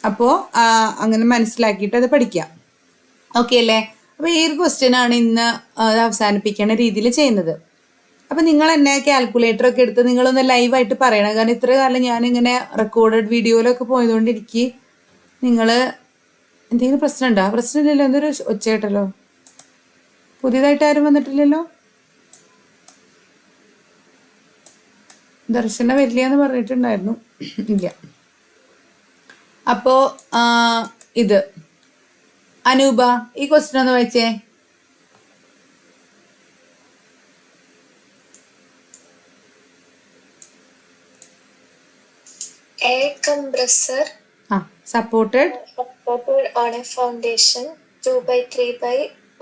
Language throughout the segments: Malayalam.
അപ്പോൾ അങ്ങനെ മനസ്സിലാക്കിയിട്ട് അത് പഠിക്കാം. ഓക്കെ അല്ലേ? അപ്പോൾ ഈ ഒരു ക്വസ്റ്റ്യനാണ് ഇന്ന് അവസാനിപ്പിക്കുന്ന രീതിയിൽ ചെയ്യുന്നത്. അപ്പം നിങ്ങൾ എന്നെ കാൽക്കുലേറ്ററൊക്കെ എടുത്ത് നിങ്ങളൊന്ന് ലൈവായിട്ട് പറയണം. കാരണം ഇത്ര കാലം ഞാനിങ്ങനെ റെക്കോർഡഡ് വീഡിയോയിലൊക്കെ പോയതുകൊണ്ട് എനിക്ക് നിങ്ങൾ എന്തെങ്കിലും പ്രശ്നമുണ്ടോ? പ്രശ്നമില്ലല്ലോ. എന്തൊരു ഒച്ച കേട്ടല്ലോ. പുതിയതായിട്ട് ആരും വന്നിട്ടില്ലല്ലോ. ദർശന വരില്ലെന്ന് പറഞ്ഞിട്ടുണ്ടായിരുന്നു. ഇല്ല. അപ്പോൾ ഇത് അനൂപ ഈ ക്വസ്റ്റ്യൻ ഒന്ന് വായിച്ചേ. A compressor supported on a foundation 2x3 by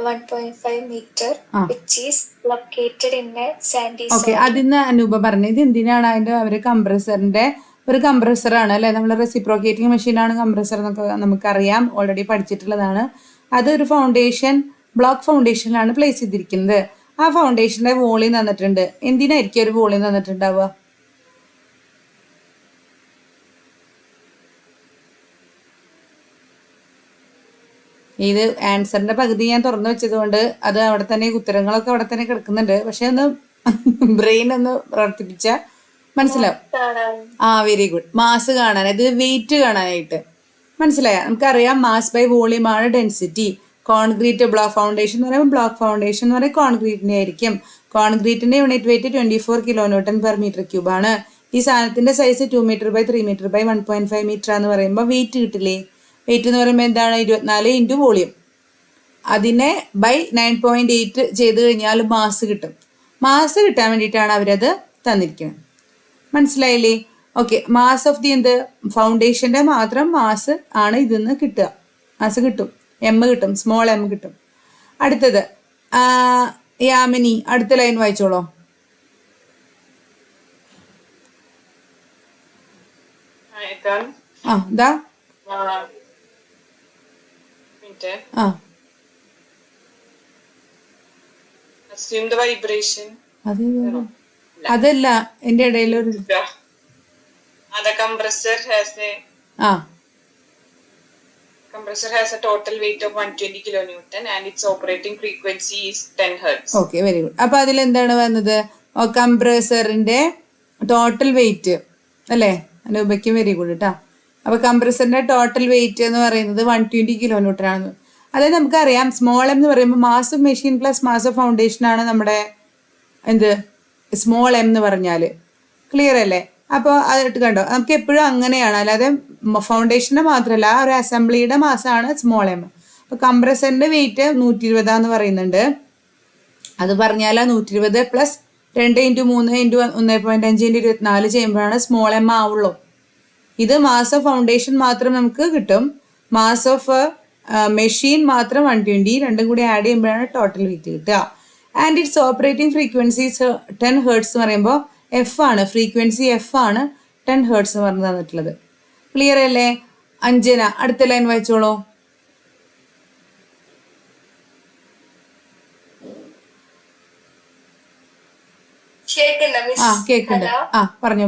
1.5 meter which is located in a sandy soil. Okay, അതിന്ന് അനൂപ പറഞ്ഞു ഇത് എന്തിനാണ് അതിൻ്റെ അവർ കംപ്രസറിൻ്റെ ഒരു കംപ്രസറാണ് അല്ലേ, നമ്മൾ റെസിപ്രോക്കേറ്റിംഗ് മെഷീനാണ് കംപ്രസർ എന്നൊക്കെ നമുക്കറിയാം, ഓൾറെഡി പഠിച്ചിട്ടുള്ളതാണ്. അതൊരു ഫൗണ്ടേഷൻ ബ്ലോക്ക് ഫൗണ്ടേഷനിലാണ് പ്ലേസ് ചെയ്തിരിക്കുന്നത്. ആ ഫൗണ്ടേഷൻ്റെ വോളിയം തന്നിട്ടുണ്ട്. എന്തിനായിരിക്കും ഒരു വോളിയം തന്നിട്ടുണ്ടാവുക? ഇത് ആൻസറിന്റെ പകുതി ഞാൻ തുറന്നു വെച്ചത് കൊണ്ട് അത് അവിടെ തന്നെ ഉത്തരങ്ങളൊക്കെ അവിടെ തന്നെ കിടക്കുന്നുണ്ട്. പക്ഷെ ഒന്ന് ബ്രെയിൻ ഒന്ന് പ്രവർത്തിപ്പിച്ചാൽ മനസ്സിലാവും. Very good. മാസ് കാണാൻ, ഇത് വെയിറ്റ് കാണാനായിട്ട് മനസ്സിലായ? നമുക്കറിയാം മാസ് ബൈ വോളിയം ആണ് ഡെൻസിറ്റി. കോൺക്രീറ്റ് ബ്ലോക്ക് ഫൗണ്ടേഷൻ എന്ന് പറയുമ്പോൾ ബ്ലോക്ക് ഫൗണ്ടേഷൻ എന്ന് പറയുമ്പോൾ കോൺക്രീറ്റിന്റെ ആയിരിക്കും. കോൺക്രീറ്റിന്റെ യൂണിറ്റ് വെയിറ്റ് 24 kN/m³ ആണ്. ഈ സാധനത്തിന്റെ size 2 metre by 3 metre by 1.5 metre എന്ന് പറയുമ്പോൾ വെയിറ്റ് കിട്ടില്ലേ? വെയിറ്റ് എന്ന് പറയുമ്പോൾ എന്താണ്? 24 ഇൻറ്റു വോളിയം. അതിനെ ബൈ 9.8 ചെയ്ത് കഴിഞ്ഞാൽ മാസ് കിട്ടും. മാസ് കിട്ടാൻ വേണ്ടിയിട്ടാണ് അവരത് തന്നിരിക്കുന്നത്. മനസ്സിലായില്ലേ? ഓക്കെ, മാസ് ഓഫ് ദി എന്ത് ഫൗണ്ടേഷൻ്റെ മാത്രം മാസ് ആണ് ഇതിന്ന് കിട്ടുക. മാസ് കിട്ടും, എം കിട്ടും, സ്മോൾ എം കിട്ടും. അടുത്തത് യാമിനി, അടുത്ത ലൈൻ വായിച്ചോളോ. ഇതാ അതല്ല, എന്റെ ഇടയിൽ ഒരു compressor has a total weight of 120 kilonewton and its operating frequency is 10 hertz. Okay, very good. അപ്പൊ അതിൽ എന്താണ് വന്നത്? കംപ്രസറിന്റെ ടോട്ടൽ വെയിറ്റ് അല്ലേ? അനൂപയ്ക്കും വെരി ഗുഡ് കേട്ടോ. അപ്പൊ കംപ്രസറിന്റെ ടോട്ടൽ വെയിറ്റ് എന്ന് പറയുന്നത് 120 kilonewton ആണ്. അതായത് നമുക്കറിയാം സ്മോൾ എം എന്ന് പറയുമ്പോൾ mass of machine plus mass of foundation ആണ് നമ്മുടെ എന്ത് സ്മോൾ എം എന്ന് പറഞ്ഞാൽ. ക്ലിയർ അല്ലേ? അപ്പോൾ അതിട്ട് കണ്ടോ, നമുക്ക് എപ്പോഴും അങ്ങനെയാണ്. അല്ലാതെ ഫൗണ്ടേഷൻ്റെ മാത്രമല്ല, ആ ഒരു അസംബ്ലിയുടെ മാസമാണ് സ്മോൾ എം. അപ്പോൾ കംപ്രസറിൻ്റെ വെയിറ്റ് 120 പറയുന്നുണ്ട്. അത് പറഞ്ഞാൽ 120 പ്ലസ് 2 × 3 × 1.5 × 24 ചെയ്യുമ്പോഴാണ് സ്മോൾ എം ആവുള്ളൂ. ഇത് മാസ് ഓഫ് ഫൗണ്ടേഷൻ മാത്രം നമുക്ക് കിട്ടും. മാസ് ഓഫ് മെഷീൻ മാത്രം 120, രണ്ടും കൂടി ആഡ് ചെയ്യുമ്പോഴാണ് ടോട്ടൽ വെയിറ്റ് കിട്ടുക. And it's operating frequencies 10 hertz എന്ന് പറയുമ്പോൾ എഫ് ആണ്, ഫ്രീക്വൻസി എഫ് ആണ് 10 ഹെർട്സ് എന്ന് പറഞ്ഞു തന്നിട്ടുള്ളത്. ക്ലിയർ അല്ലേ? അഞ്ജന, അടുത്ത ലൈൻ വായിച്ചോളൂ. കേക്കുണ്ട്. പറഞ്ഞോ.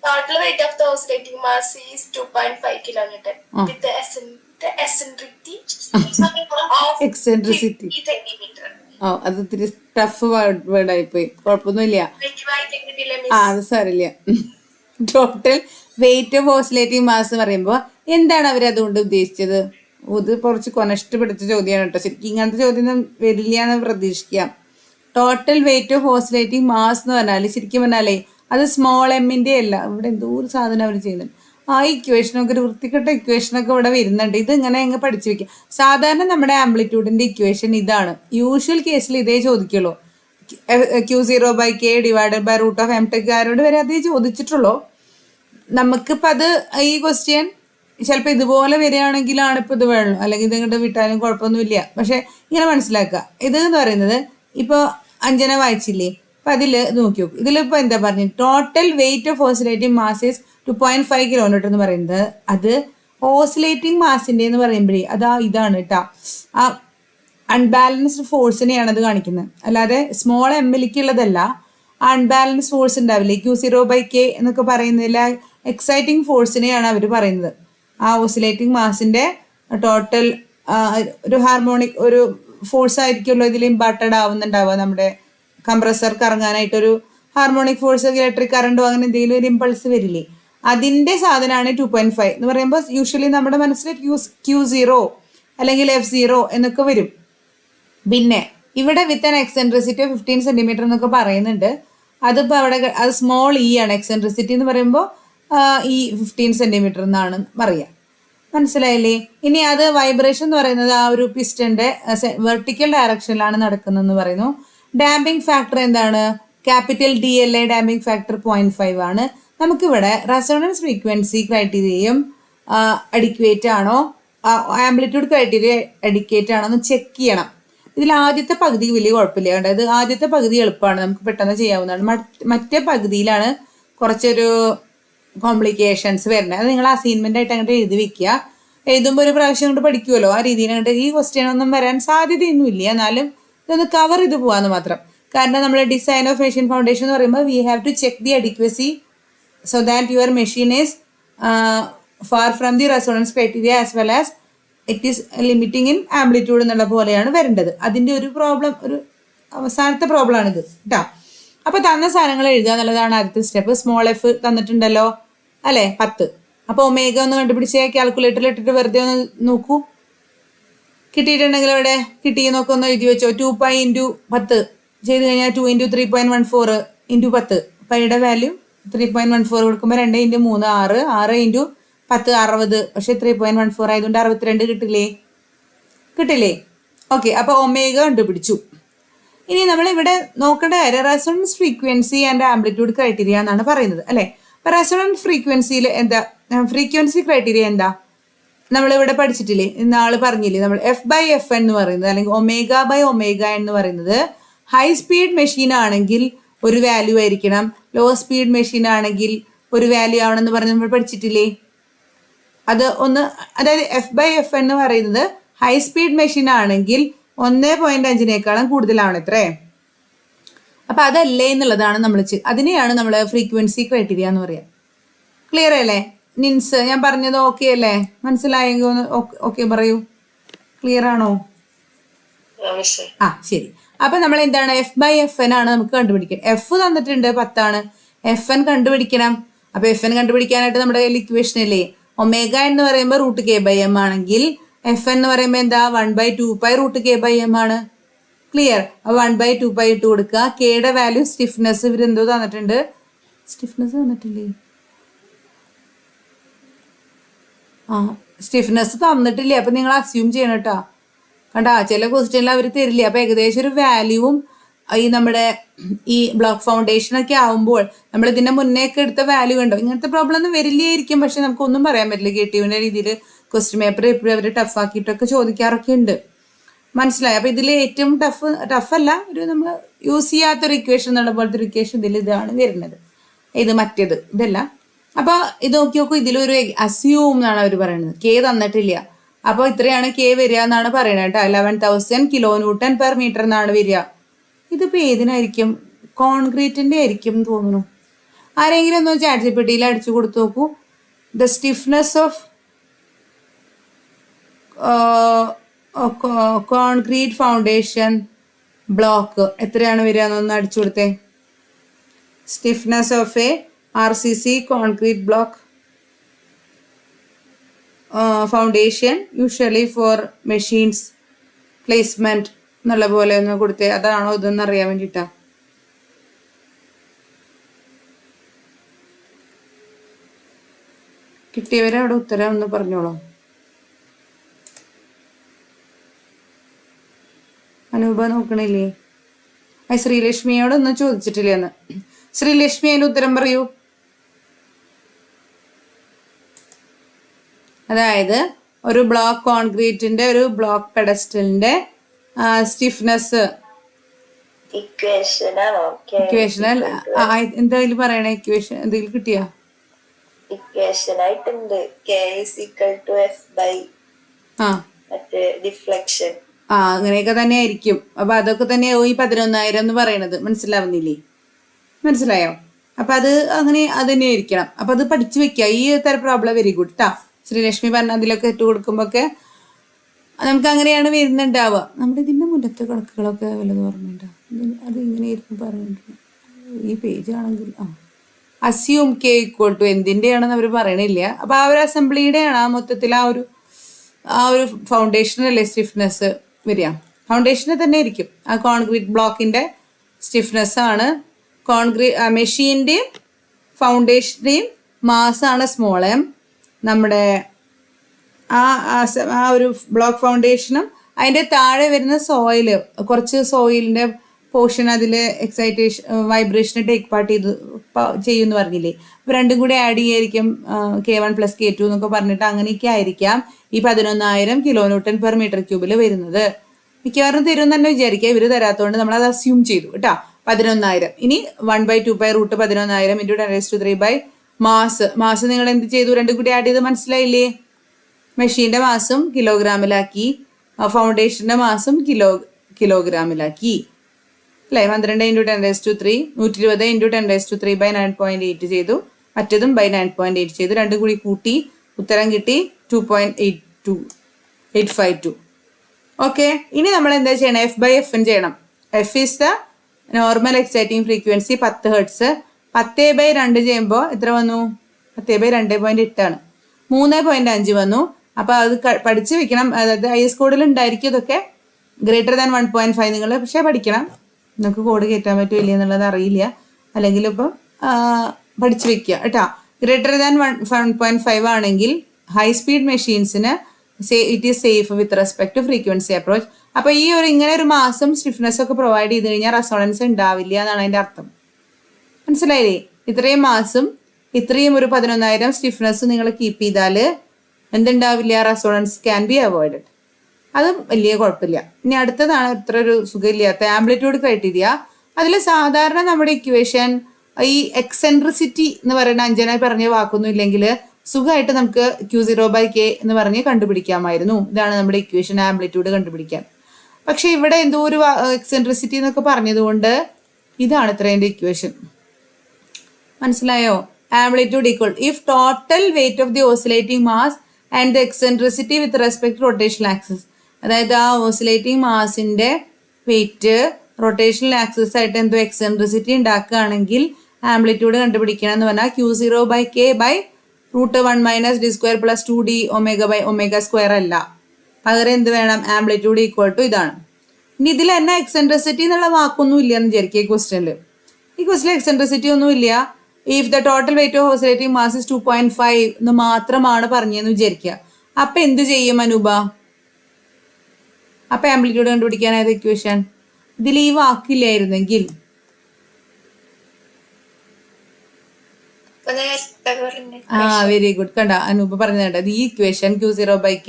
Total weight of the oscillating mass is 2.5 kilonewton with the eccentricity centimeter. അത് ഇത്തിരി ടഫ് വേർഡ് ആയിപ്പോയി. കുഴപ്പമൊന്നുമില്ല, അത് സാരില്ല. Total weight of oscillating mass എന്ന് പറയുമ്പോൾ എന്താണ് അവരതുകൊണ്ട് ഉദ്ദേശിച്ചത്? ഇത് കുറച്ച് കൊനഷ്ട പിടിച്ച ചോദ്യമാണ് കേട്ടോ. ശരിക്കും ഇങ്ങനത്തെ ചോദ്യം വരില്ല എന്ന് പ്രതീക്ഷിക്കാം. Total weight of oscillating mass എന്ന് പറഞ്ഞാൽ ശരിക്കും പറഞ്ഞാലേ അത് സ്മോൾ എമ്മിൻ്റെ അല്ല. ഇവിടെ എന്തോ ഒരു സാധനം അവർ ചെയ്യുന്നുണ്ട്. ആ ഇക്വേഷനൊക്കെ ഒരു വൃത്തികെട്ട ഇക്വേഷനൊക്കെ ഇവിടെ വരുന്നുണ്ട്. ഇത് ഇങ്ങനെ അങ്ങ് പഠിച്ചു വെക്കുക. സാധാരണ നമ്മുടെ ആംപ്ലിറ്റ്യൂഡിൻ്റെ ഇക്വേഷൻ ഇതാണ്. യൂഷ്വൽ കേസിൽ ഇതേ ചോദിക്കുള്ളൂ. Q0/K ഡിവൈഡഡ് ബൈ √m/ആരോട് വരെ അതേ ചോദിച്ചിട്ടുള്ളൂ. നമുക്കിപ്പോൾ അത് ഈ ക്വസ്റ്റ്യൻ ചിലപ്പോൾ ഇതുപോലെ വരികയാണെങ്കിലാണ് ഇപ്പോൾ ഇത് വേണം, അല്ലെങ്കിൽ ഇത് ഇങ്ങോട്ട് വിട്ടാലും കുഴപ്പമൊന്നുമില്ല. പക്ഷേ ഇങ്ങനെ മനസ്സിലാക്കുക. ഇത് എന്ന് പറയുന്നത് ഇപ്പോൾ അഞ്ജന വായിച്ചില്ലേ, അപ്പം അതിൽ നോക്കി നോക്കും. ഇതിലിപ്പോൾ എന്താ പറഞ്ഞത്? Total weight of oscillating mass is 2.5 kilonewton എന്ന് പറയുന്നത് അത് ഓസിലേറ്റിംഗ് മാസിൻ്റെ എന്ന് പറയുമ്പോഴേ ഇതാണ് കേട്ടോ. ആ അൺബാലൻസ്ഡ് ഫോഴ്സിനെയാണ് അത് കാണിക്കുന്നത്, അല്ലാതെ സ്മോൾ എമ്മിലേക്കുള്ളതല്ല. അൺബാലൻസ്ഡ് ഫോഴ്സ് ഉണ്ടാവില്ലേ, Q0/K എന്നൊക്കെ പറയുന്നതിൽ എക്സൈറ്റിംഗ് ഫോഴ്സിനെയാണ് അവർ പറയുന്നത്. ആ ഓസിലേറ്റിംഗ് മാസിന്റെ ടോട്ടൽ ഒരു ഹാർമോണിക് ഒരു ഫോഴ്സ് ആയിരിക്കുമല്ലോ ഇതിൽ ഇമ്പാർട്ടഡ് ആവുന്നുണ്ടാവുക. നമ്മുടെ കംപ്രസർ കറങ്ങാനായിട്ടൊരു ഹാർമോണിക് ഫോഴ്സ്, ഇലക്ട്രിക് കറണ്ടോ അങ്ങനെ എന്തെങ്കിലും ഒരു ഇമ്പൾസ് വരില്ലേ, അതിന്റെ സാധനമാണ് 2.5 എന്ന് പറയുമ്പോൾ യൂഷ്വലി നമ്മുടെ മനസ്സിൽ Q0 അല്ലെങ്കിൽ F0 എന്നൊക്കെ വരും. പിന്നെ ഇവിടെ വിത്ത് ആൻ എക്സെൻട്രിസിറ്റി 15 സെന്റിമീറ്റർ എന്നൊക്കെ പറയുന്നുണ്ട്. അതിപ്പോൾ അവിടെ അത് സ്മോൾ ഇ ആണ്. എക്സെൻട്രിസിറ്റി എന്ന് പറയുമ്പോൾ ഈ 15 സെന്റിമീറ്റർ എന്നാണ് പറയുക. മനസ്സിലായില്ലേ? ഇനി അത് വൈബ്രേഷൻ എന്ന് പറയുന്നത് ആ ഒരു പിസ്റ്റന്റെ വെർട്ടിക്കൽ ഡയറക്ഷനിലാണ് നടക്കുന്നതെന്ന് പറയുന്നു. ഡാമ്പിംഗ് ഫാക്ടർ എന്താണ്? ക്യാപിറ്റൽ DLA ഡാമ്പിംഗ് ഫാക്ടർ 0.5 ആണ്. നമുക്കിവിടെ റെസൊണൻസ് ഫ്രീക്വൻസി ക്രൈറ്റീരിയയും അഡിക്വേറ്റ് ആണോ, ആംപ്ലിറ്റ്യൂഡ് ക്രൈറ്റീരിയ അഡിക്വേറ്റ് ആണോ എന്ന് ചെക്ക് ചെയ്യണം. ഇതിൽ ആദ്യത്തെ പകുതി വലിയ കുഴപ്പമില്ല. അതായത് ആദ്യത്തെ പകുതി എളുപ്പമാണ്, നമുക്ക് പെട്ടെന്ന് ചെയ്യാവുന്നതാണ്. മറ്റേ പകുതിയിലാണ് കുറച്ചൊരു കോംപ്ലിക്കേഷൻസ് വരുന്നത്. അത് നിങ്ങൾ അസൈൻമെന്റ് ആയിട്ട് അങ്ങോട്ട് എഴുതി വെക്കുക. എഴുതുമ്പോൾ ഒരു പ്രാവശ്യം കൊണ്ട് പഠിക്കുമല്ലോ, ആ രീതിയിൽ അങ്ങോട്ട് ഈ ക്വസ്റ്റ്യൻ ഒന്നും വരാൻ സാധ്യതയൊന്നുമില്ല. എന്നാലും ഇതൊന്ന് കവർ ചെയ്ത് പോകാമെന്ന് മാത്രം. കാരണം നമ്മൾ ഡിസൈൻ ഓഫ് മെഷീൻ ഫൗണ്ടേഷൻ എന്ന് പറയുമ്പോൾ we have to check the adequacy so that your machine is far from the resonance criteria as well as it is limiting in amplitude എന്നുള്ള പോലെയാണ് വരേണ്ടത്. അതിൻ്റെ ഒരു പ്രോബ്ലം, ഒരു അവസാനത്തെ പ്രോബ്ലം ആണിത് കേട്ടോ. അപ്പോൾ തന്ന സാധനങ്ങൾ എഴുതുക എന്നുള്ളതാണ് ആദ്യത്തെ സ്റ്റെപ്പ്. സ്മോൾ എഫ് തന്നിട്ടുണ്ടല്ലോ അല്ലേ, 10. അപ്പോൾ ഒമേഗ ഒന്ന് കണ്ടുപിടിച്ച് കാൽക്കുലേറ്ററിൽ ഇട്ടിട്ട് വെറുതെ ഒന്ന് നോക്കൂ. കിട്ടിയിട്ടുണ്ടെങ്കിൽ ഇവിടെ കിട്ടി നോക്കൊന്ന് എഴുതി വെച്ചോ. 2π × 10 ചെയ്ത് കഴിഞ്ഞാൽ 2 × 3.14 × 10. പൈയുടെ വാല്യൂ 3.14 കൊടുക്കുമ്പോൾ 2 × 3 6, 6 × 10 60. പക്ഷെ 3.14 ആയതുകൊണ്ട് 62 കിട്ടില്ലേ? കിട്ടില്ലേ? ഓക്കെ, അപ്പോൾ ഒമേഗ കണ്ടുപിടിച്ചു. ഇനി നമ്മൾ ഇവിടെ നോക്കേണ്ട കാര്യം resonance frequency and amplitude criteria എന്നാണ് പറയുന്നത് അല്ലേ. അപ്പോൾ റെസൊണൻസ് ഫ്രീക്വൻസിയിൽ എന്താ, ഫ്രീക്വൻസി ക്രൈറ്റീരിയ എന്താ നമ്മളിവിടെ പഠിച്ചിട്ടില്ലേ, ഇന്നാൾ പറഞ്ഞില്ലേ നമ്മൾ F/F എന്ന് പറയുന്നത്, അല്ലെങ്കിൽ ω/ω എന്ന് പറയുന്നത് ഹൈ സ്പീഡ് മെഷീൻ ആണെങ്കിൽ ഒരു വാല്യൂ ആയിരിക്കണം, ലോ സ്പീഡ് മെഷീൻ ആണെങ്കിൽ ഒരു വാല്യൂ ആവണമെന്ന് പറഞ്ഞ് നമ്മൾ പഠിച്ചിട്ടില്ലേ. അത് ഒന്ന്, അതായത് F/F എന്ന് പറയുന്നത് ഹൈ സ്പീഡ് മെഷീൻ ആണെങ്കിൽ 1.5 കൂടുതലാണ് ഇത്രേ. അപ്പം അതല്ലേ എന്നുള്ളതാണ് നമ്മൾ അതിനെയാണ് നമ്മൾ ഫ്രീക്വൻസി ക്രൈറ്റീരിയ എന്ന് പറയുക. ക്ലിയർ അല്ലേ നിൻസ്? ഞാൻ പറഞ്ഞത് ഓക്കെ അല്ലേ? മനസ്സിലായെങ്കിൽ ഒന്ന് ഓക്കെ പറയൂ. ക്ലിയർ ആണോ? ആ ശരി. അപ്പം നമ്മൾ എന്താണ് F/Fn ആണ് നമുക്ക് കണ്ടുപിടിക്കണം. എഫ് തന്നിട്ടുണ്ട് 10 FN കണ്ടുപിടിക്കണം. അപ്പം FN കണ്ടുപിടിക്കാനായിട്ട് നമ്മുടെ കയ്യിൽ ഇക്വേഷൻ അല്ലേ. ഒമേഗ എന്ന് പറയുമ്പോൾ √k/m ആണെങ്കിൽ FN എന്ന് പറയുമ്പോൾ എന്താ 1/2π √k/m ആണ്. ക്ലിയർ? 1/2π ഇട്ട് കൊടുക്കുക. കെയുടെ വാല്യൂ സ്റ്റിഫ്നെസ് ഇവരെന്തോ തന്നിട്ടുണ്ട്. സ്റ്റിഫ്നെസ് തന്നിട്ടില്ലേ? സ്റ്റിഫ്നെസ് തന്നിട്ടില്ലേ? അപ്പം നിങ്ങൾ അസ്യൂം ചെയ്യണം കേട്ടോ. കണ്ടാ ചില ക്വസ്റ്റ്യനിൽ അവർ തരില്ല. അപ്പം ഏകദേശം ഒരു വാല്യൂവും ഈ നമ്മുടെ ഈ ബ്ലോക്ക് ഫൗണ്ടേഷനൊക്കെ ആവുമ്പോൾ നമ്മൾ ഇതിൻ്റെ മുന്നേ ഒക്കെ എടുത്ത വാല്യൂ ഉണ്ടോ, ഇങ്ങനത്തെ പ്രോബ്ലം ഒന്നും വരില്ലായിരിക്കും. പക്ഷെ നമുക്കൊന്നും പറയാൻ പറ്റില്ല. KTUവിൻ്റെ രീതിയിൽ ക്വസ്റ്റ്യൻ പേപ്പർ എപ്പോഴും അവർ ടഫാക്കിയിട്ടൊക്കെ ചോദിക്കാറൊക്കെ ഉണ്ട്. മനസ്സിലായി? അപ്പം ഇതിൽ ഏറ്റവും ടഫല്ല, ഒരു നമ്മൾ യൂസ് ചെയ്യാത്തൊരു ഇക്വേഷൻ എന്നുള്ള പോലത്തെ ഒരു ഇക്വേഷൻ ഇതിൽ ഇതാണ് വരുന്നത്. ഇത് മറ്റേത് ഇതല്ല. അപ്പോൾ ഇത് നോക്കി നോക്കൂ, ഇതിലൊരു അസ്യൂം എന്നാണ് അവർ പറയുന്നത്. K തന്നിട്ടില്ല. അപ്പോൾ ഇത്രയാണ് K വരിക എന്നാണ് പറയുന്നത് കേട്ടോ. 11,000 kN/m എന്നാണ് വരിക. ഇതിപ്പോൾ ഏതിനായിരിക്കും? കോൺക്രീറ്റിൻ്റെ ആയിരിക്കും എന്ന് തോന്നുന്നു. ആരെങ്കിലും ഒന്ന് ChatGPTയിൽ അടിച്ചു കൊടുത്തു നോക്കൂ. The stiffness of concrete foundation block എത്രയാണ് വരിക എന്നൊന്ന് അടിച്ചു കൊടുത്തേ. Stiffness of a RCC concrete block foundation usually for machines placement എന്നുള്ള പോലെ ഒന്ന് കൊടുത്തേ. അതാണോ ഇതെന്ന് അറിയാൻ വേണ്ടിയിട്ടാ. കിട്ടിയവരെ അവിടെ ഉത്തരം ഒന്ന് പറഞ്ഞോളൂ. അനൂപ നോക്കണില്ലേ? ശ്രീലക്ഷ്മിയോടൊന്നും ചോദിച്ചിട്ടില്ല എന്ന്. ശ്രീലക്ഷ്മി അതിന് ഉത്തരം പറയൂ. അതായത് ഒരു ബ്ലോക്ക് കോൺക്രീറ്റിന്റെ ഒരു ബ്ലോക്ക് പെഡസ്റ്റലിന്റെ സ്റ്റിഫ്നെസ് ഇക്വേഷനൽ എന്തായാലും പറയണേ. ഇക്വേഷൻ എന്തെങ്കിലും കിട്ടിയാ? ഇക്വേഷൻ ആയിട്ടുണ്ട്. ഡിഫ്ലക്ഷൻ. അങ്ങനെയൊക്കെ തന്നെ ആയിരിക്കും. അപ്പൊ അതൊക്കെ തന്നെയാവും ഈ 11,000 എന്ന് പറയണത്. മനസ്സിലാവുന്നില്ലേ? മനസ്സിലായോ? അപ്പൊ അത് അങ്ങനെ അത് തന്നെ ആയിരിക്കണം. അപ്പൊ അത് പഠിച്ചു വെക്കുക. ഈ തരം പ്രോബ്ലം വെരി ഗുഡ് ട്ടാ. ശ്രീലക്ഷ്മി പറഞ്ഞ അതിലൊക്കെ ഇട്ട് കൊടുക്കുമ്പോഴൊക്കെ നമുക്ക് അങ്ങനെയാണ് വരുന്നുണ്ടാവുക. നമ്മുടെ ഇതിൻ്റെ മുന്നത്തെ കണക്കുകളൊക്കെ വല്ലതും ഓർമ്മയുണ്ടാവും. അത് ഇങ്ങനെയായിരുന്നു പറഞ്ഞിട്ടുണ്ട്. ഈ പേജ് ആണെങ്കിൽ അസ്യൂം കെ ഈക്വൽ ടു എന്തിൻ്റെയാണെന്ന് അവർ പറയണില്ല. അപ്പോൾ ആ ഒരു അസംബ്ലിയുടെയാണ് ആ മൊത്തത്തിൽ ആ ഒരു ഫൗണ്ടേഷനല്ലേ സ്റ്റിഫ്നെസ് വരിക. ഫൗണ്ടേഷനെ തന്നെ ഇരിക്കും. ആ കോൺക്രീറ്റ് ബ്ലോക്കിൻ്റെ സ്റ്റിഫ്നെസ്സാണ് മെഷീൻ്റെയും ഫൗണ്ടേഷൻ്റെയും മാസാണ് സ്മോൾ എം. നമ്മുടെ ആ ഒരു ബ്ലോക്ക് ഫൗണ്ടേഷനും അതിൻ്റെ താഴെ വരുന്ന സോയില്, കുറച്ച് സോയിലിൻ്റെ പോർഷൻ അതിൽ എക്സൈറ്റേഷൻ വൈബ്രേഷന് ടേക്ക് പാർട്ട് ചെയ്യുമെന്ന് പറഞ്ഞില്ലേ. അപ്പോൾ രണ്ടും കൂടി ആഡ് ചെയ്യായിരിക്കും K1 + K2 എന്നൊക്കെ പറഞ്ഞിട്ട് അങ്ങനെയൊക്കെ ആയിരിക്കാം ഈ 11,000 kN/m³ വരുന്നത്. മിക്കവാറും തരും തന്നെ വിചാരിക്കുക. ഇവർ തരാത്തതുകൊണ്ട് നമ്മളത് അസ്യൂം ചെയ്തു കേട്ടോ. 11,000. ഇനി 1/2π√11,000 × 10⁻³ മാസ് നിങ്ങൾ എന്ത് ചെയ്തു? രണ്ടും കൂടി ആഡ് ചെയ്ത് മനസ്സിലായില്ലേ? മെഷീൻ്റെ മാസും കിലോഗ്രാമിലാക്കി, ഫൗണ്ടേഷൻ്റെ മാസും കിലോഗ്രാമിലാക്കി അല്ലേ. 12 × 10⁻³ 120 × 10⁻³ ചെയ്തു. മറ്റതും 9.8 ചെയ്തു. രണ്ടും കൂടി കൂട്ടി ഉത്തരം കിട്ടി 2.852. ഓക്കെ. ഇനി നമ്മൾ എന്താ ചെയ്യണം? F/Fn ചെയ്യണം. F is the normal exciting frequency 10 hertz. 10/2 ചെയ്യുമ്പോൾ എത്ര വന്നു? 10/2.8 ആണ്. 3.5 വന്നു. അപ്പോൾ അത് പഠിച്ച് വെക്കണം. അതായത് IS കോഡിൽ ഉണ്ടായിരിക്കും ഇതൊക്കെ. >1.5 നിങ്ങൾ പക്ഷേ പഠിക്കണം. നിങ്ങൾക്ക് കോഡ് കയറ്റാൻ പറ്റില്ല എന്നുള്ളത് അറിയില്ല. അല്ലെങ്കിൽ ഇപ്പം പഠിച്ചു വെക്കുക കേട്ടോ. >1.5 ആണെങ്കിൽ ഹൈ സ്പീഡ് മെഷീൻസിന് it is safe with respect to frequency approach. അപ്പോൾ ഈ ഇങ്ങനെ ഒരു മാസം സ്റ്റിഫ്നെസ് ഒക്കെ പ്രൊവൈഡ് ചെയ്ത് കഴിഞ്ഞാൽ റെസൊണൻസ് ഉണ്ടാവില്ല എന്നാണ് അതിൻ്റെ അർത്ഥം. മനസ്സിലായില്ലേ? ഇത്രയും മാസം ഇത്രയും ഒരു 11,000 സ്റ്റിഫ്നെസ് നിങ്ങൾ കീപ്പ് ചെയ്താൽ എന്തുണ്ടാവില്ല? Resonance can be avoided. അതും വലിയ കുഴപ്പമില്ല. ഇനി അടുത്തതാണ് ഇത്ര ഒരു സുഖമില്ലാത്ത ആംപ്ലിറ്റ്യൂഡ് ക്രൈറ്റീരിയ. അതിൽ സാധാരണ നമ്മുടെ ഇക്വേഷൻ ഈ എക്സെൻട്രിസിറ്റി എന്ന് പറയുന്ന അഞ്ജനായി പറഞ്ഞ വാക്കൊന്നും ഇല്ലെങ്കിൽ സുഖമായിട്ട് നമുക്ക് Q0/K എന്ന് പറഞ്ഞ് കണ്ടുപിടിക്കാമായിരുന്നു. ഇതാണ് നമ്മുടെ ഇക്വേഷൻ ആംപ്ലിറ്റ്യൂഡ് കണ്ടുപിടിക്കാൻ. പക്ഷെ ഇവിടെ എന്തോ ഒരു എക്സെൻട്രിസിറ്റി എന്നൊക്കെ പറഞ്ഞതുകൊണ്ട് ഇതാണ് ഇത്രേൻ്റെ ഇക്വേഷൻ. മനസ്സിലായോ? Amplitude equal if total weight of the oscillating mass and the eccentricity with respect to rotational axis. അതായത് ആ ഓസിലേറ്റിംഗ് മാസിൻ്റെ വെയിറ്റ് റൊട്ടേഷണൽ ആക്സിസ് ആയിട്ട് എന്തോ എക്സെൻട്രിസിറ്റി ഉണ്ടാക്കുകയാണെങ്കിൽ ആംപ്ലിറ്റ്യൂഡ് കണ്ടുപിടിക്കണം എന്ന് പറഞ്ഞാൽ Q0/K √1 - d² + 2d ω/ω² അല്ല. പകരം എന്ത് വേണം? ആംപ്ലിറ്റ്യൂഡ് ഈക്വൽ ടു ഇതാണ്. ഇനി ഇതിൽ തന്നെ എക്സെൻട്രിസിറ്റി എന്നുള്ള വാക്കൊന്നും ഇല്ല എന്ന് വിചാരിക്കുക. ഈ ക്വസ്റ്റ്യനിൽ എക്സെൻട്രിസിറ്റി ഒന്നും ഇല്ല. If the total weight of oscillating mass is 2.5 എന്ന് മാത്രമാണ് പറഞ്ഞതെന്ന് വിചാരിക്കുക. അപ്പം എന്ത് ചെയ്യും അനൂപ? അപ്പം ആംപ്ലിറ്റ്യൂഡ് കണ്ടുപിടിക്കാനായത് ഇക്വേഷൻ ഇതിൽ ഈ വാക്കില്ലായിരുന്നെങ്കിൽ വെരി ഗുഡ്. കണ്ട അനൂപ പറഞ്ഞത് ഈ ഇക്വേഷൻ Q0/K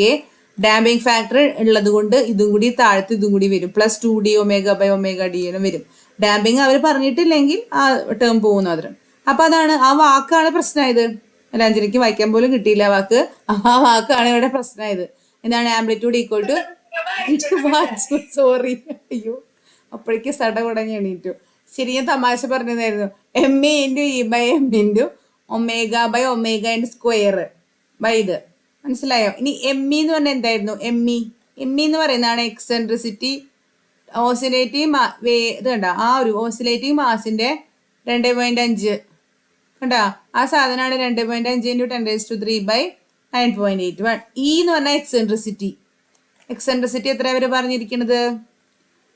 ഡാമ്പിംഗ് ഫാക്ടർ ഉള്ളത് കൊണ്ട് ഇതും കൂടി താഴത്ത് ഇതും കൂടി വരും. +2d ω/ω/d വരും. ഡാമ്പിംഗ് അവർ പറഞ്ഞിട്ടില്ലെങ്കിൽ ആ ടേം പോകുന്നു അതിന്. അപ്പൊ അതാണ് ആ വാക്കാണ് പ്രശ്നമായത്. അല്ല, അഞ്ജലിക്ക് വായിക്കാൻ പോലും കിട്ടിയില്ല ആ വാക്ക്. ആ വാക്കാണ് ഇവിടെ പ്രശ്നമായത്. എന്താണ്? ആംപ്ലിറ്റ്യൂഡ് ഈക്വൽ ടു സോറി അയ്യോ അപ്പോഴേക്ക് സടകുടഞ്ഞ് എണീറ്റു. ശരി, ഞാൻ തമാശ പറഞ്ഞതായിരുന്നു. MA × E/m × ω/ω² ഇത് മനസ്സിലായോ? ഇനി ME എന്ന് പറഞ്ഞാൽ എന്തായിരുന്നു? ME എന്ന് പറയുന്നതാണ് എക്സെൻട്രിസിറ്റി ഓസിലേറ്റിംഗ് ഇത് കണ്ട ആ ഒരു ഓസിലേറ്റിംഗ് മാസിന്റെ 2.5 കണ്ട ആ സാധനമാണ് 2.5 × 10⁻³ E എന്ന് പറഞ്ഞാൽ എക്സെൻട്രിസിറ്റി എത്ര വരെ പറഞ്ഞിരിക്കുന്നത്?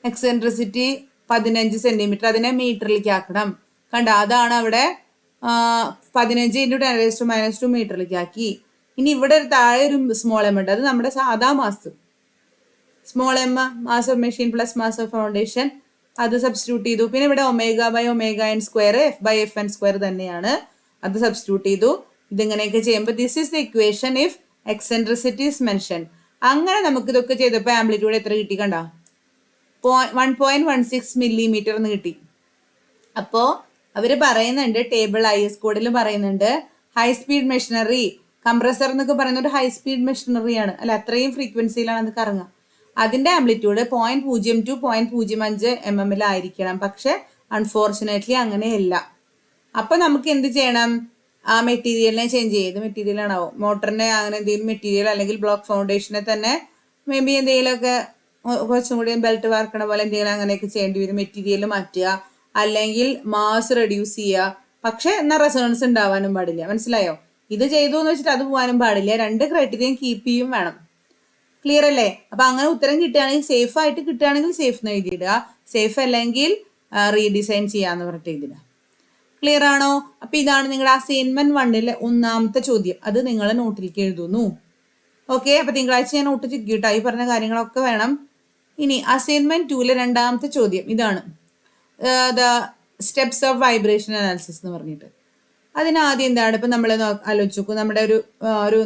Eccentricity 15 centimetre. അതിനെ മീറ്ററിലേക്ക് ആക്കണം. കണ്ട അതാണ് അവിടെ 15 × 10⁻² മീറ്ററിലേക്ക് ആക്കി. ഇനി ഇവിടെ ഒരു താഴെ ഒരു സ്മോൾ എം ഉണ്ട്. അത് നമ്മുടെ സാധാ mass. Small M mass of machine plus mass of foundation അത് സബ്സ്റ്റിറ്റ്യൂട്ട് ചെയ്തു. പിന്നെ ഇവിടെ ω/ω² F/Fn² തന്നെയാണ്. അത് സബ്സ്റ്റിറ്റ്യൂട്ട് ചെയ്തു. ഇതിങ്ങനെയൊക്കെ ചെയ്യുമ്പോൾ this is the equation if eccentricity is mention. അങ്ങനെ നമുക്ക് ഇതൊക്കെ ചെയ്തപ്പോൾ ആംപ്ലിറ്റ്യൂഡ് എത്ര കിട്ടി? കണ്ട 1.16 മില്ലിമീറ്റർ എന്ന് കിട്ടി. അപ്പോൾ അവർ പറയുന്നുണ്ട്, ടേബിൾ IS കോഡിൽ പറയുന്നുണ്ട്, ഹൈ സ്പീഡ് മെഷീനറി കംപ്രസർ എന്നൊക്കെ പറയുന്ന ഒരു ഹൈ സ്പീഡ് മെഷീനറിയാണ്. അല്ല, അത്രയും ഫ്രീക്വൻസിയിലാണ് അത് കറങ്ങുക. അതിൻ്റെ ആംപ്ലിറ്റ്യൂഡ് 0.02 to 0.05 mm പക്ഷെ അൺഫോർച്ചുനേറ്റ്ലി അങ്ങനെയല്ല. അപ്പം നമുക്ക് എന്ത് ചെയ്യണം? ആ മെറ്റീരിയലിനെ ചേഞ്ച് ചെയ്ത് മെറ്റീരിയലാണാവും മോട്ടറിനെ അങ്ങനെ എന്തെങ്കിലും മെറ്റീരിയൽ അല്ലെങ്കിൽ ബ്ലോക്ക് ഫൗണ്ടേഷനെ തന്നെ മേ ബി എന്തെങ്കിലുമൊക്കെ കുറച്ചും കൂടി ബെൽറ്റ് വാർക്കണ പോലെ എന്തെങ്കിലും അങ്ങനെയൊക്കെ ചെയ്യേണ്ടി വരും. മെറ്റീരിയൽ മാറ്റുക അല്ലെങ്കിൽ മാസ് റെഡ്യൂസ് ചെയ്യുക. പക്ഷെ എന്നാൽ റെസൊണൻസ് ഉണ്ടാവാനും പാടില്ല. മനസ്സിലായോ? ഇത് ചെയ്തു എന്ന് വെച്ചിട്ട് അത് പോകാനും പാടില്ല. 2 ക്രൈറ്റീരിയൻ കീപ്പ് ചെയ്യും വേണം. ക്ലിയർ അല്ലേ? അപ്പൊ അങ്ങനെ ഉത്തരം കിട്ടുകയാണെങ്കിൽ സേഫ് ആയിട്ട് കിട്ടുകയാണെങ്കിൽ സേഫ് എന്ന് എഴുതിയിടുക. സേഫ് അല്ലെങ്കിൽ റീഡിസൈൻ ചെയ്യാന്ന് പറഞ്ഞിട്ട് എഴുതിയിടുക. ക്ലിയർ ആണോ? അപ്പൊ ഇതാണ് നിങ്ങളുടെ അസൈൻമെന്റ് 1 ഒന്നാമത്തെ ചോദ്യം. അത് നിങ്ങൾ നോട്ടിലേക്ക് എഴുതുന്നു. ഓക്കെ, അപ്പൊ തിങ്കളാഴ്ച ഞാൻ നോട്ട് ചിക്കിട്ടോ. ഈ പറഞ്ഞ കാര്യങ്ങളൊക്കെ വേണം. ഇനി അസൈൻമെന്റ് 2 രണ്ടാമത്തെ ചോദ്യം ഇതാണ്, the steps of vibration analysis എന്ന് പറഞ്ഞിട്ട്. അതിനാദ്യം എന്താണ് ഇപ്പം നമ്മൾ ആലോചിച്ച് നോക്കും. നമ്മുടെ ഒരു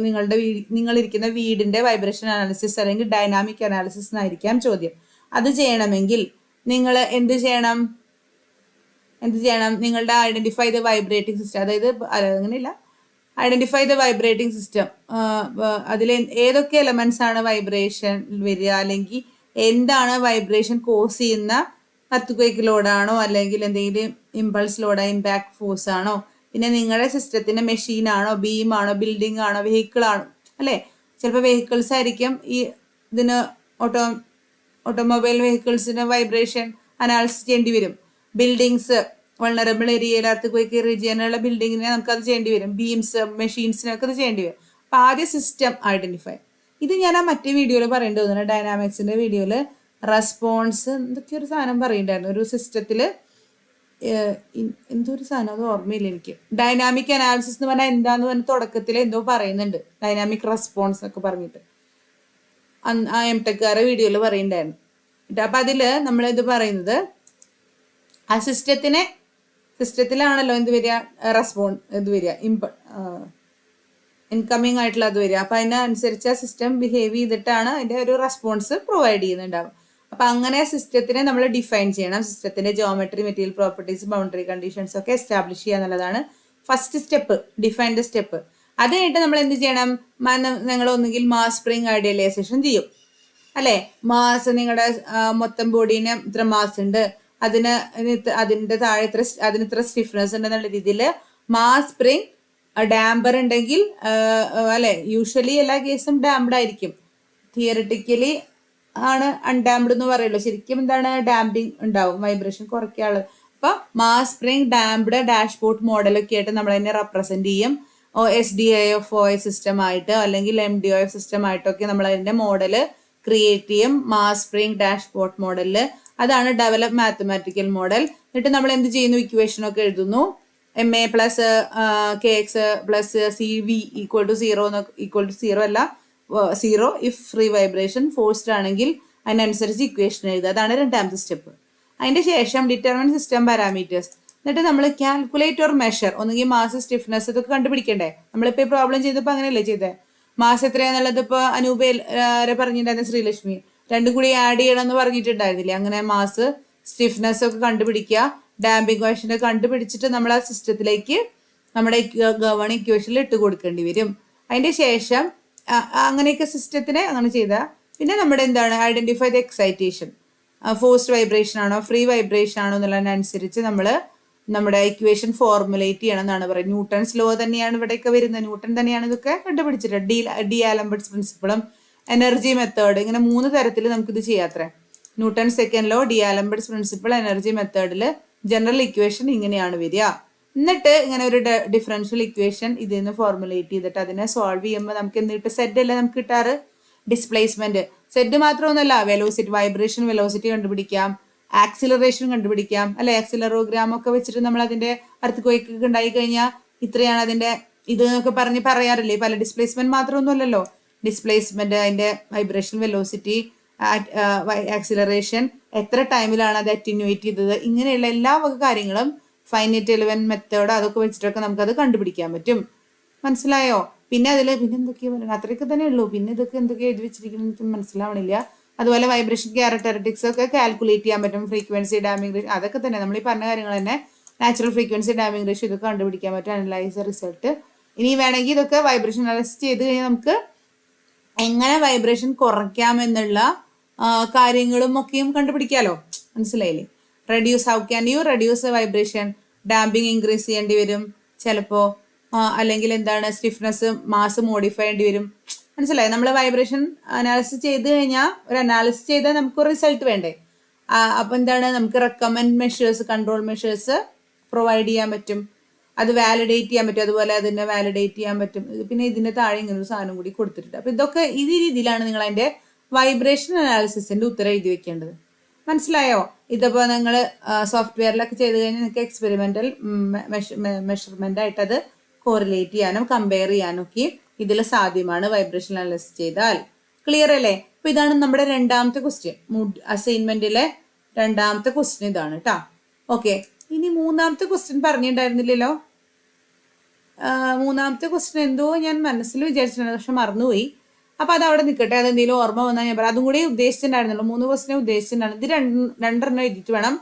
നിങ്ങളിരിക്കുന്ന വീടിന്റെ വൈബ്രേഷൻ അനാലിസിസ് അല്ലെങ്കിൽ ഡൈനാമിക് അനാലിസിസ് എന്നായിരിക്കാം ചോദ്യം. അത് ചെയ്യണമെങ്കിൽ നിങ്ങൾ എന്ത് ചെയ്യണം? നിങ്ങളുടെ ഐഡന്റിഫൈ ദ വൈബ്രേറ്റിംഗ് സിസ്റ്റം, അതായത് അങ്ങനെയില്ല, ഐഡന്റിഫൈ ദ വൈബ്രേറ്റിംഗ് സിസ്റ്റം. അതിൽ ഏതൊക്കെ എലമെന്റ്സ് ആണ് വൈബ്രേഷൻ വരിക, അല്ലെങ്കിൽ എന്താണ് വൈബ്രേഷൻ കോസ് ചെയ്യുന്ന എർത്ത്ക്വേക്ക് ലോഡാണോ അല്ലെങ്കിൽ എന്തെങ്കിലും ഇമ്പൾസ് ലോഡോ ഇമ്പാക്ട് ഫോഴ്സ് ആണോ, പിന്നെ നിങ്ങളുടെ സിസ്റ്റത്തിന്റെ മെഷീനാണോ, ബീമാണോ, ബിൽഡിംഗ് ആണോ, വെഹിക്കിൾ ആണോ, അല്ലേ? ചിലപ്പോൾ വെഹിക്കിൾസ് ആയിരിക്കും ഇതിന് ഓട്ടോമൊബൈൽ വെഹിക്കിൾസിന് വൈബ്രേഷൻ അനാലിസിസ് ചെയ്യേണ്ടി വരും. ബിൽഡിങ്സ് വൾണറബിൾ ഏരിയയിൽ എർത്ത്ക്വേക്ക് റീജിയനുള്ള ബിൽഡിങ്ങിനെ നമുക്കത് ചെയ്യേണ്ടി വരും. ബീംസ് മെഷീൻസിനൊക്കെ അത് ചെയ്യേണ്ടി വരും. അപ്പൊ ആദ്യം സിസ്റ്റം ഐഡന്റിഫൈ. ഇത് ഞാൻ ആ മറ്റേ വീഡിയോയിൽ പറയേണ്ടി തോന്നുന്നു, ഡൈനാമിക്സിന്റെ വീഡിയോയിൽ റെസ്പോൺസ് എന്തൊക്കെ ഒരു സാധനം പറയണ്ടായിരുന്നു. ഒരു സിസ്റ്റത്തില് എന്തോ ഒരു സാധനം, അത് ഓർമ്മയില്ല എനിക്ക്. ഡൈനാമിക് അനാലിസിസ് എന്ന് പറഞ്ഞാൽ എന്താന്ന് പറഞ്ഞ തുടക്കത്തിൽ എന്തോ പറയുന്നുണ്ട്, ഡൈനാമിക് റെസ്പോൺസ് എന്നൊക്കെ പറഞ്ഞിട്ട് ആ എംടെക്കാരെ വീഡിയോയിൽ പറയുന്നുണ്ടായിരുന്നു. അപ്പൊ അതില് നമ്മളിത് പറയുന്നത് ആ സിസ്റ്റത്തിലാണല്ലോ എന്ത് വരിക, ഇത് വരിക, ഇൻകമ്മിങ് ആയിട്ടുള്ള അത് വരിക. അപ്പൊ അതിനനുസരിച്ച് ആ സിസ്റ്റം ബിഹേവ് ചെയ്തിട്ടാണ് അതിന്റെ ഒരു റെസ്പോൺസ് പ്രൊവൈഡ് ചെയ്യുന്നുണ്ടാവും. അപ്പൊ അങ്ങനെ സിസ്റ്റത്തിനെ നമ്മൾ ഡിഫൈൻ ചെയ്യണം. സിസ്റ്റത്തിന്റെ geometry, material properties, boundary conditions ഒക്കെ എസ്റ്റാബ്ലിഷ് ചെയ്യുക എന്നുള്ളതാണ് first step, define the step. അത് കഴിഞ്ഞിട്ട് നമ്മൾ എന്ത് ചെയ്യണം? നിങ്ങൾ ഒന്നുകിൽ മാസ് സ്പ്രിങ് ഐഡിയലൈസേഷൻ ചെയ്യും, അല്ലെ? മാസ്, നിങ്ങളുടെ മൊത്തം ബോഡീന് ഇത്ര മാസ് ഉണ്ട്, അതിന്റെ താഴെ അതിന് ഇത്ര സ്റ്റിഫ്നെസ് ഉണ്ടെന്നുള്ള രീതിയിൽ മാസ് സ്പ്രിങ് ഡാമ്പർ ഉണ്ടെങ്കിൽ, അല്ലെ, യൂഷ്വലി എല്ലാ കേസും ഡാംപ്ഡ് ആയിരിക്കും. തിയറിറ്റിക്കലി ആണ് അൺഡാംപ്ഡ് എന്ന് പറയുള്ളൂ. ശരിക്കും എന്താണ്, ഡാമ്പിങ് ഉണ്ടാവും, വൈബ്രേഷൻ കുറയ്ക്കാനുള്ളത്. അപ്പൊ മാസ് സ്പ്രിങ് ഡാംപ്ഡ് ഡാഷ്ബോർഡ് മോഡലൊക്കെ ആയിട്ട് നമ്മൾ അതിനെ റെപ്രസെന്റ് ചെയ്യും. SDIF സിസ്റ്റം ആയിട്ട് അല്ലെങ്കിൽ MDOF സിസ്റ്റം ആയിട്ടൊക്കെ നമ്മൾ അതിന്റെ മോഡല് ക്രിയേറ്റ് ചെയ്യും. മാസ് സ്പ്രിങ് ഡാഷ്ബോർഡ് മോഡലില് അതാണ് ഡെവലപ്പ് മാത്തമാറ്റിക്കൽ മോഡൽ. എന്നിട്ട് നമ്മൾ എന്ത് ചെയ്യുന്നു? ഇക്വേഷൻ ഒക്കെ എഴുതുന്നു. MA plus KX plus CV equal to 0 അല്ല 0 ഇഫ് ഫ്രീ വൈബ്രേഷൻ, ഫോഴ്സ്ഡ് ആണെങ്കിൽ അതിനനുസരിച്ച് ഇക്വേഷൻ എഴുതുക. അതാണ് രണ്ടാമത്തെ സ്റ്റെപ്പ്. അതിന്റെ ശേഷം ഡിറ്റർമിൻ സിസ്റ്റം പാരാമീറ്റേഴ്സ്. എന്നിട്ട് നമ്മൾ കാൽക്കുലേറ്റ് ഓർ മെഷർ, ഒന്നുകിൽ മാസ്, സ്റ്റിഫ്നെസ്, ഇതൊക്കെ കണ്ടുപിടിക്കണ്ടേ? നമ്മളിപ്പോ ഈ പ്രോബ്ലം ചെയ്തപ്പോൾ അങ്ങനെയല്ലേ ചെയ്തേ? മാസ് എത്രയാന്നുള്ളത് ഇപ്പൊ അനൂപ് പറഞ്ഞിട്ടുണ്ടായിരുന്നു, ശ്രീലക്ഷ്മി രണ്ടും കൂടി ആഡ് ചെയ്യണം എന്ന് പറഞ്ഞിട്ടുണ്ടായിരുന്നില്ലേ? അങ്ങനെ മാസ്, സ്റ്റിഫ്നെസ് ഒക്കെ കണ്ടുപിടിക്കുക. ഡാമ്പിംഗ് കോഷ്യന്റ് കണ്ടുപിടിച്ചിട്ട് നമ്മൾ ആ സിസ്റ്റത്തിലേക്ക് നമ്മുടെ ഗവേണിംഗ് ഇക്വേഷനിൽ ഇട്ട് കൊടുക്കേണ്ടി വരും. അതിന്റെ ശേഷം അങ്ങനെയൊക്കെ സിസ്റ്റത്തിനെ അങ്ങനെ ചെയ്താൽ പിന്നെ നമ്മുടെ എന്താണ്, identify the excitation, forced vibration ആണോ ഫ്രീ വൈബ്രേഷൻ ആണോ എന്നുള്ളതിനനുസരിച്ച് നമ്മൾ നമ്മുടെ ഇക്വേഷൻ ഫോർമുലേറ്റ് ചെയ്യണം എന്നാണ് പറയുന്നത്. ന്യൂട്ടൺസ് ലോ തന്നെയാണ് ഇവിടെയൊക്കെ വരുന്നത്. ന്യൂട്ടൺ തന്നെയാണ് ഇതൊക്കെ കണ്ടുപിടിച്ചിട്ട്. ഡി ആലംബർട്ട്സ് പ്രിൻസിപ്പിളും എനർജി മെത്തേഡ്, ഇങ്ങനെ 3 തരത്തിൽ നമുക്കിത് ചെയ്യാത്രേ. Newton second law, d'Alembert's principle, energy മെത്തേഡിൽ ജനറൽ ഇക്വേഷൻ ഇങ്ങനെയാണ് വരിക. എന്നിട്ട് ഇങ്ങനെ ഒരു ഡിഫറൻഷ്യൽ ഇക്വേഷൻ ഇതിൽ നിന്ന് ഫോർമുലേറ്റ് ചെയ്തിട്ട് അതിനെ സോൾവ് ചെയ്യുമ്പോൾ നമുക്ക് എന്ത് കിട്ടും? സെഡ് അല്ലേ നമുക്ക് കിട്ടാറ്, ഡിസ്പ്ലേസ്മെന്റ്. സെഡ് മാത്രമൊന്നുമല്ല, വെലോസിറ്റി, വൈബ്രേഷൻ വെലോസിറ്റി കണ്ടുപിടിക്കാം, ആക്സിലറേഷൻ കണ്ടുപിടിക്കാം, അല്ലെ? ആക്സിലറോഗ്രാം ഒക്കെ വെച്ചിട്ട് നമ്മൾ അതിന്റെ എർത്ത്ക്വേക്ക് ഉണ്ടായി കഴിഞ്ഞാൽ ഇത്രയാണ് അതിന്റെ ഇത് എന്നൊക്കെ പറയാറില്ലേ പല. ഡിസ്പ്ലേസ്മെന്റ് മാത്രമൊന്നുമല്ലല്ലോ, ഡിസ്പ്ലേസ്മെന്റ്, അതിന്റെ വൈബ്രേഷൻ വെലോസിറ്റി, ആക്സിലറേഷൻ, എത്ര ടൈമിലാണ് അത് അറ്റിന്യൂവേറ്റ് ചെയ്തത്, ഇങ്ങനെയുള്ള എല്ലാ വക കാര്യങ്ങളും ഫൈനൈറ്റ് എലമെന്റ് മെത്തേഡ് അതൊക്കെ വെച്ചിട്ടൊക്കെ നമുക്കത് കണ്ടുപിടിക്കാൻ പറ്റും. മനസ്സിലായോ? പിന്നെ എന്തൊക്കെയാ പറയുന്നത്? അത്രയൊക്കെ തന്നെ ഉള്ളൂ. പിന്നെ ഇതൊക്കെ എന്തൊക്കെയാ എഴുതി വെച്ചിരിക്കുന്നത് മനസ്സിലാവണില്ല. അതുപോലെ വൈബ്രേഷൻ ക്യാരക്ടറിസ്റ്റിക്സ് ഒക്കെ കാൽക്കുലേറ്റ് ചെയ്യാൻ പറ്റും. ഫ്രീക്വൻസി, ഡാമിംഗ് റേഷ്യോ, അതൊക്കെ തന്നെ നമ്മൾ ഈ പറഞ്ഞ കാര്യങ്ങൾ തന്നെ. നാച്ചുറൽ ഫ്രീക്വൻസി, ഡാമിംഗ് റേഷ്യോ ഇതൊക്കെ കണ്ടുപിടിക്കാൻ പറ്റും. Analyse result. ഇനി വേണമെങ്കിൽ ഇതൊക്കെ വൈബ്രേഷൻ അനലൈസ് ചെയ്ത് കഴിഞ്ഞാൽ നമുക്ക് എങ്ങനെ വൈബ്രേഷൻ കുറയ്ക്കാമെന്നുള്ള കാര്യങ്ങളും ഒക്കെയും കണ്ടുപിടിക്കാലോ. മനസ്സിലായില്ലേ? How can you reduce vibration? Damping increase ചെയ്യേണ്ടി വരും ചിലപ്പോൾ. അല്ലെങ്കിൽ എന്താണ് സ്റ്റിഫ്നെസ് മാസ് മോഡിഫൈ ചെയ്യേണ്ടി വരും. മനസ്സിലായി? നമ്മൾ വൈബ്രേഷൻ അനാലിസിസ് ചെയ്ത് കഴിഞ്ഞാൽ ഒരു അനാലിസിസ് ചെയ്താൽ നമുക്ക് റിസൾട്ട് വേണ്ടേ? അപ്പം എന്താണ്, നമുക്ക് recommend measures, control measures provide ചെയ്യാൻ പറ്റും, അത് വാലിഡേറ്റ് ചെയ്യാൻ പറ്റും, അതുപോലെ അതിനെ വാലിഡേറ്റ് ചെയ്യാൻ പറ്റും. പിന്നെ ഇതിൻ്റെ താഴെ ഇങ്ങനെ ഒരു സാധനം കൂടി കൊടുത്തിട്ടുണ്ട്. അപ്പം ഇതൊക്കെ ഈ രീതിയിലാണ് നിങ്ങൾ അതിൻ്റെ വൈബ്രേഷൻ അനാലിസിസിൻ്റെ ഉത്തരം എഴുതി വെക്കേണ്ടത്. മനസ്സിലായോ? ഇതിപ്പോൾ നിങ്ങൾ സോഫ്റ്റ്വെയറിലൊക്കെ ചെയ്ത് കഴിഞ്ഞാൽ നിങ്ങൾക്ക് എക്സ്പെരിമെൻ്റൽ മെഷർമെൻ്റ് ആയിട്ട് അത് കോറിലേറ്റ് ചെയ്യാനും കമ്പയർ ചെയ്യാനും ഒക്കെ ഇതിൽ സാധ്യമാണ് വൈബ്രേഷൻ അനാലിസിസ് ചെയ്താൽ. ക്ലിയർ അല്ലേ? അപ്പൊ ഇതാണ് നമ്മുടെ രണ്ടാമത്തെ ക്വസ്റ്റ്യൻ, അസൈൻമെന്റിലെ രണ്ടാമത്തെ ക്വസ്റ്റ്യൻ ഇതാണ് കേട്ടോ. ഓക്കെ, ഇനി മൂന്നാമത്തെ ക്വസ്റ്റ്യൻ പറഞ്ഞിട്ടുണ്ടായിരുന്നില്ലല്ലോ. മൂന്നാമത്തെ ക്വസ്റ്റ്യൻ എന്തോ ഞാൻ മനസ്സിൽ വിചാരിച്ചിട്ടുണ്ട്, പക്ഷെ മറന്നുപോയി. അപ്പൊ അത് അവിടെ നിൽക്കട്ടെ, അതെന്തെങ്കിലും ഓർമ്മ വന്നാൽ ഞാൻ പറയാം. അതും കൂടി ഉദ്ദേശിച്ചിട്ടുണ്ടായിരുന്നല്ലോ, 3 ക്വസ്റ്റ്യൻ ഉദ്ദേശിച്ചിട്ടുണ്ടായിരുന്നു. ഇത് രണ്ടെണ്ണം എഴുതിയിട്ട് വേണം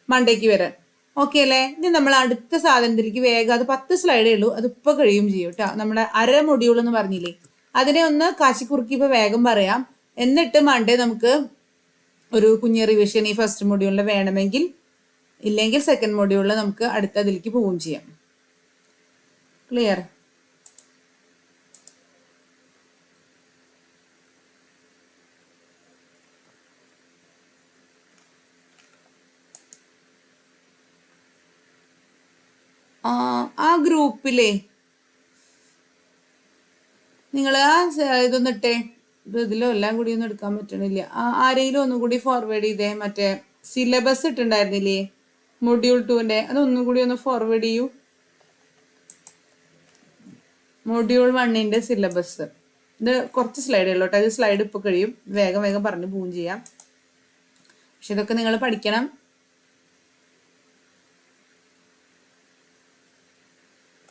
മണ്ടേക്ക് വരാൻ. ഓക്കെ അല്ലേ? ഇനി നമ്മൾ അടുത്ത സാധനത്തിലേക്ക് വേഗം, അത് 10 സ്ലൈഡേ ഉള്ളൂ, അത് ഇപ്പൊ കഴിയും ചെയ്യും കേട്ടോ. നമ്മുടെ അര മൊഡ്യൂൾ എന്ന് പറഞ്ഞില്ലേ, അതിനെ ഒന്ന് കാച്ചിക്കുറുക്കി ഇപ്പൊ വേഗം പറയാം. എന്നിട്ട് മണ്ടേ നമുക്ക് ഒരു കുഞ്ഞ് റിവിഷൻ ഈ ഫസ്റ്റ് മൊഡ്യൂളിൽ വേണമെങ്കിൽ, ഇല്ലെങ്കിൽ സെക്കൻഡ് മൊഡ്യൂളിൽ നമുക്ക് അടുത്ത അതിലേക്ക് പോവുകയും ചെയ്യാം. ക്ലിയർ? ആ ഗ്രൂപ്പിലെ നിങ്ങൾ ഇതൊന്നിട്ടേ, ഇതിലോ എല്ലാം കൂടി ഒന്നും എടുക്കാൻ പറ്റണില്ല. ആരെങ്കിലും ഒന്നും കൂടി ഫോർവേഡ് ചെയ്തേ. മറ്റേ സിലബസ് ഇട്ടുണ്ടായിരുന്നില്ലേ മൊഡ്യൂൾ 2ന്റെ, അതൊന്നും കൂടി ഒന്ന് ഫോർവേഡ് ചെയ്യൂ. മൊഡ്യൂൾ 1ന്റെ സിലബസ്. ഇത് കുറച്ച് സ്ലൈഡേ ഉള്ളൂ കേട്ടോ. ഇത് സ്ലൈഡ് ഇപ്പോൾ കഴിയും, വേഗം വേഗം പറഞ്ഞു പോവുകയും ചെയ്യാം. പക്ഷെ ഇതൊക്കെ നിങ്ങൾ പഠിക്കണം.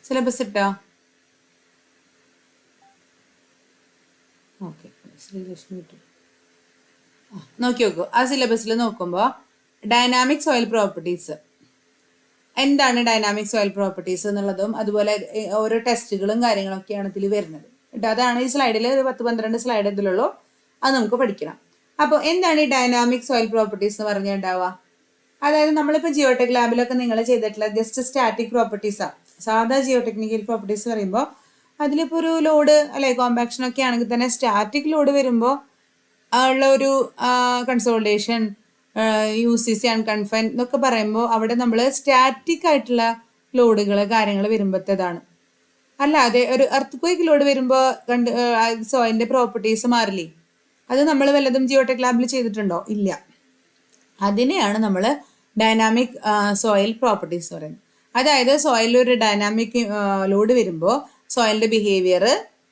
സിലബസ് ഇട്ടോ? ഓക്കെ, ശ്രീലക്ഷ്മി ഇട്ടു. നോക്കി നോക്കൂ. ആ സിലബസിൽ നോക്കുമ്പോൾ ഡൈനാമിക് സോയിൽ പ്രോപ്പർട്ടീസ്, എന്താണ് ഡൈനാമിക് സോയിൽ പ്രോപ്പർട്ടീസ് എന്നുള്ളതും അതുപോലെ ഓരോ ടെസ്റ്റുകളും കാര്യങ്ങളൊക്കെയാണ് ഇതിൽ വരുന്നത് കേട്ടോ. അതാണ് ഈ സ്ലൈഡിൽ, ഒരു 10-12 സ്ലൈഡ് ഇതിലുള്ളൂ, അത് നമുക്ക് പഠിക്കണം. അപ്പോൾ എന്താണ് ഈ ഡൈനാമിക് സോയിൽ പ്രോപ്പർട്ടീസ് എന്ന് പറഞ്ഞുണ്ടാവുക? അതായത് നമ്മളിപ്പോൾ ജിയോടെക് ലാബിലൊക്കെ നിങ്ങൾ ചെയ്തിട്ടുള്ള ജസ്റ്റ് സ്റ്റാറ്റിക് പ്രോപ്പർട്ടീസാണ്. സാധാ ജിയോടെക്നിക്കൽ പ്രോപ്പർട്ടീസ് പറയുമ്പോൾ അതിലിപ്പോൾ ഒരു ലോഡ് അല്ലെ കോമ്പാക്ഷൻ ഒക്കെ ആണെങ്കിൽ തന്നെ സ്റ്റാറ്റിക് ലോഡ് വരുമ്പോൾ ഉള്ള ഒരു കൺസോൾട്ടേഷൻ, UCC അൺകൺഫൈൻ എന്നൊക്കെ പറയുമ്പോൾ അവിടെ നമ്മൾ സ്റ്റാറ്റിക് ആയിട്ടുള്ള ലോഡുകൾ കാര്യങ്ങൾ വരുമ്പോഴത്തേതാണ്. അല്ലാതെ ഒരു എർത്ത് ലോഡ് വരുമ്പോൾ സോയിലിൻ്റെ പ്രോപ്പർട്ടീസ് മാറില്ലേ? അത് നമ്മൾ വല്ലതും ജിയോടെക് ലാബിൽ ചെയ്തിട്ടുണ്ടോ? ഇല്ല. അതിനെയാണ് നമ്മൾ ഡൈനാമിക് സോയിൽ പ്രോപ്പർട്ടീസ് പറയുന്നത്. അതായത് സോയിലിൽ ഒരു ഡൈനാമിക് ലോഡ് വരുമ്പോൾ സോയിലിൻ്റെ ബിഹേവിയർ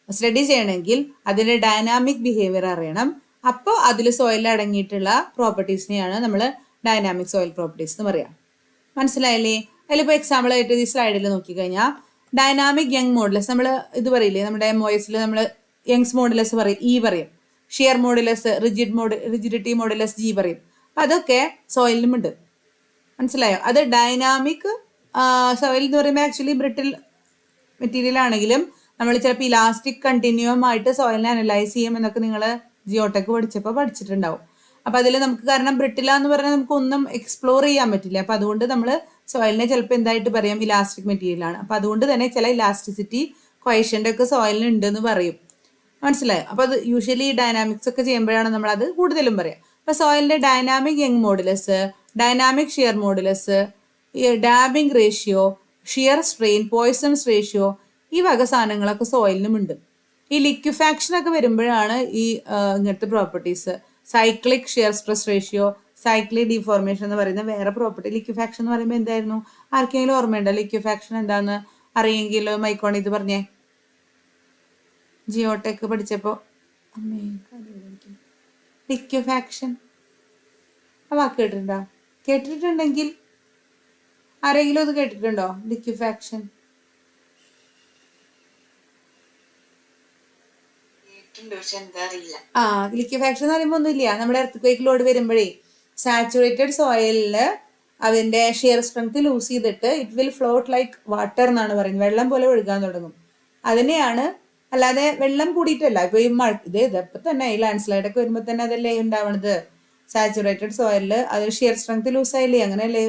സ്റ്റഡി ചെയ്യണമെങ്കിൽ അതിൻ്റെ ഡൈനാമിക് ബിഹേവിയർ അറിയണം. അപ്പോൾ അതിൽ സോയിലിൽ അടങ്ങിയിട്ടുള്ള പ്രോപ്പർട്ടീസിനെയാണ് നമ്മൾ ഡൈനാമിക് സോയിൽ പ്രോപ്പർട്ടീസ് എന്ന് പറയാം. മനസ്സിലായില്ലേ? അതിലിപ്പോൾ എക്സാമ്പിൾ ആയിട്ട് ഈ സ്ലൈഡിൽ നോക്കിക്കഴിഞ്ഞാൽ ഡൈനാമിക് യങ് മോഡുലസ്, നമ്മൾ ഇത് പറയില്ലേ, നമ്മുടെ MOS നമ്മൾ യങ്സ് മോഡുലസ് പറയും, E പറയും. Shear modulus, rigidity modulus, G പറയും. അപ്പം അതൊക്കെ സോയിലിനും ഉണ്ട്. മനസ്സിലായോ? അത് ഡൈനാമിക് സോയിൽ എന്ന് പറയുമ്പോൾ ആക്ച്വലി ബ്രിട്ടിൽ മെറ്റീരിയൽ ആണെങ്കിലും നമ്മൾ ചിലപ്പോൾ ഇലാസ്റ്റിക് കണ്ടിന്യൂം ആയിട്ട് സോയിലിനെ അനലൈസ് ചെയ്യും എന്നൊക്കെ നിങ്ങൾ ജിയോടെക് പഠിച്ചപ്പോൾ പഠിച്ചിട്ടുണ്ടാവും. അപ്പോൾ അതിൽ നമുക്ക്, കാരണം ബ്രിട്ടില എന്ന് പറഞ്ഞാൽ നമുക്ക് ഒന്നും എക്സ്പ്ലോർ ചെയ്യാൻ പറ്റില്ല. അപ്പോൾ അതുകൊണ്ട് നമ്മൾ സോയിലിനെ ചിലപ്പോൾ എന്തായിട്ട് പറയാം, ഇലാസ്റ്റിക് മെറ്റീരിയലാണ്. അപ്പോൾ അതുകൊണ്ട് തന്നെ ചില ഇലാസ്റ്റിസിറ്റി ക്വയഷൻ്റെ ഒക്കെ സോയിലിന് ഉണ്ടെന്ന് പറയും. മനസ്സിലായോ? അപ്പോൾ അത് യൂഷ്വലി ഡൈനാമിക്സ് ഒക്കെ ചെയ്യുമ്പോഴാണ് നമ്മളത് കൂടുതലും പറയാം. അപ്പോൾ സോയിലിൻ്റെ dynamic Young modulus, dynamic shear modulus, damping ratio, shear strain, Poisson's ratio, ഈ വക സാധനങ്ങളൊക്കെ സോയിലിനും ഉണ്ട്. ഈ ലിക്വിഫാക്ഷൻ ഒക്കെ വരുമ്പോഴാണ് ഈ ഇങ്ങനത്തെ properties, cyclic shear stress ratio, cyclic deformation എന്ന് പറയുന്ന വേറെ പ്രോപ്പർട്ടി. ലിക്വിഫാക്ഷൻ എന്ന് പറയുമ്പോൾ എന്തായിരുന്നു? ആർക്കെങ്കിലും ഓർമ്മയുണ്ടോ ലിക്വിഫാക്ഷൻ എന്താന്ന്? അറിയെങ്കിൽ മൈക്കോണി ഇത് പറഞ്ഞേ. ജിയോടെക് പഠിച്ചപ്പോൾ ലിക്വിഫാക്ഷൻ ആ വാക്ക് കേട്ടിട്ടുണ്ടോ? കേട്ടിട്ടുണ്ടെങ്കിൽ ആരെങ്കിലും അത് കേട്ടിട്ടുണ്ടോ? ലിക്വിഫാക്ഷൻ. ലിക്വിഫാക്ഷൻ എന്ന് പറയുമ്പോൾ ഒന്നുമില്ല, നമ്മുടെ എർത്ത് ലോഡ് വരുമ്പോഴേ സാച്ചുറേറ്റഡ് സോയിലില് അതിന്റെ ഷിയർ സ്ട്രെങ്ത് ലൂസ് ചെയ്തിട്ട് it will float like water എന്നാണ് പറയുന്നത്. വെള്ളം പോലെ ഒഴുകാൻ തുടങ്ങും. അതിനെയാണ്, അല്ലാതെ വെള്ളം കൂടിയിട്ടല്ല. ഇപ്പൊ ഈ ഇതപ്പം തന്നെ ഈ ലാൻഡ് സ്ലൈഡ് ഒക്കെ വരുമ്പോൾ തന്നെ അതല്ലേ ഉണ്ടാവണത്. സാച്ചുറേറ്റഡ് സോയിലില് അത് ഷിയർ സ്ട്രെങ്ത് ലൂസ് ആയില്ലേ, അങ്ങനെയല്ലേ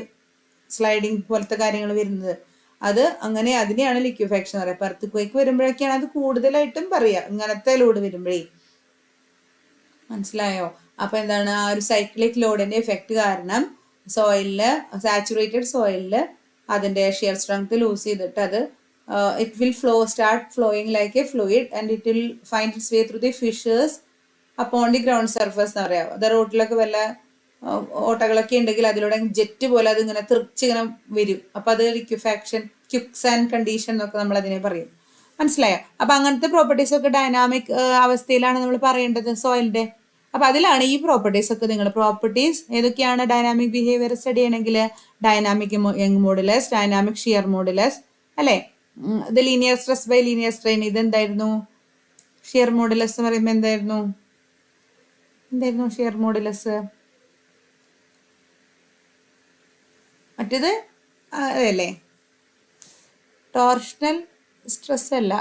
സ്ലൈഡിങ് പോലത്തെ കാര്യങ്ങൾ വരുന്നത്. അത് അങ്ങനെ അതിനെയാണ് ലിക്വിഫാക്ഷൻ എന്ന് പറയുക. അപ്പോൾ എർത്ത് വരുമ്പോഴൊക്കെയാണ് അത് കൂടുതലായിട്ടും പറയുക, ഇങ്ങനത്തെ ലോഡ് വരുമ്പോഴേ. മനസ്സിലായോ? അപ്പൊ എന്താണ്, ആ ഒരു സൈക്ലിക് ലോഡിന്റെ എഫക്റ്റ് കാരണം സോയിലില്, സാച്ചുറേറ്റഡ് സോയിലില് അതിന്റെ ഷിയർ സ്ട്രെങ്ത് ലൂസ് ചെയ്തിട്ട് അത് it will start flowing like A fluid and it will find it's way through the fishers upon the ground surface എന്ന് പറയാം. അത് റോട്ടിലൊക്കെ വല്ല ഓട്ടകളൊക്കെ ഉണ്ടെങ്കിൽ അതിലൂടെ ജെറ്റ് പോലെ അത് ഇങ്ങനെ തെറിച്ചിങ്ങനെ വരും. അപ്പൊ അത് ലിക്വിഫാക്ഷൻ, ക്യുക്സ് ആൻഡ് കണ്ടീഷൻ എന്നൊക്കെ നമ്മൾ അതിനെ പറയും. മനസ്സിലായോ? അപ്പൊ അങ്ങനത്തെ പ്രോപ്പർട്ടീസ് ഒക്കെ ഡൈനാമിക് അവസ്ഥയിലാണ് നമ്മൾ പറയേണ്ടത് സോയിലിന്റെ. അപ്പൊ അതിലാണ് ഈ പ്രോപ്പർട്ടീസ് ഒക്കെ നിങ്ങൾ പ്രോപ്പർട്ടീസ് ഏതൊക്കെയാണ് ഡൈനാമിക് ബിഹേവിയർ സ്റ്റഡി ചെയ്യണമെങ്കിൽ dynamic Young modulus, dynamic shear modulus അല്ലെ, ഇത് linear stress by linear strain. ഇതെന്തായിരുന്നു? ഷിയർ മോഡുലസ് എന്ന് പറയുമ്പോൾ എന്തായിരുന്നു ഷിയർ മോഡുലസ്? മറ്റേത് അതല്ലേ ടോർഷണൽ സ്ട്രെസ് അല്ല,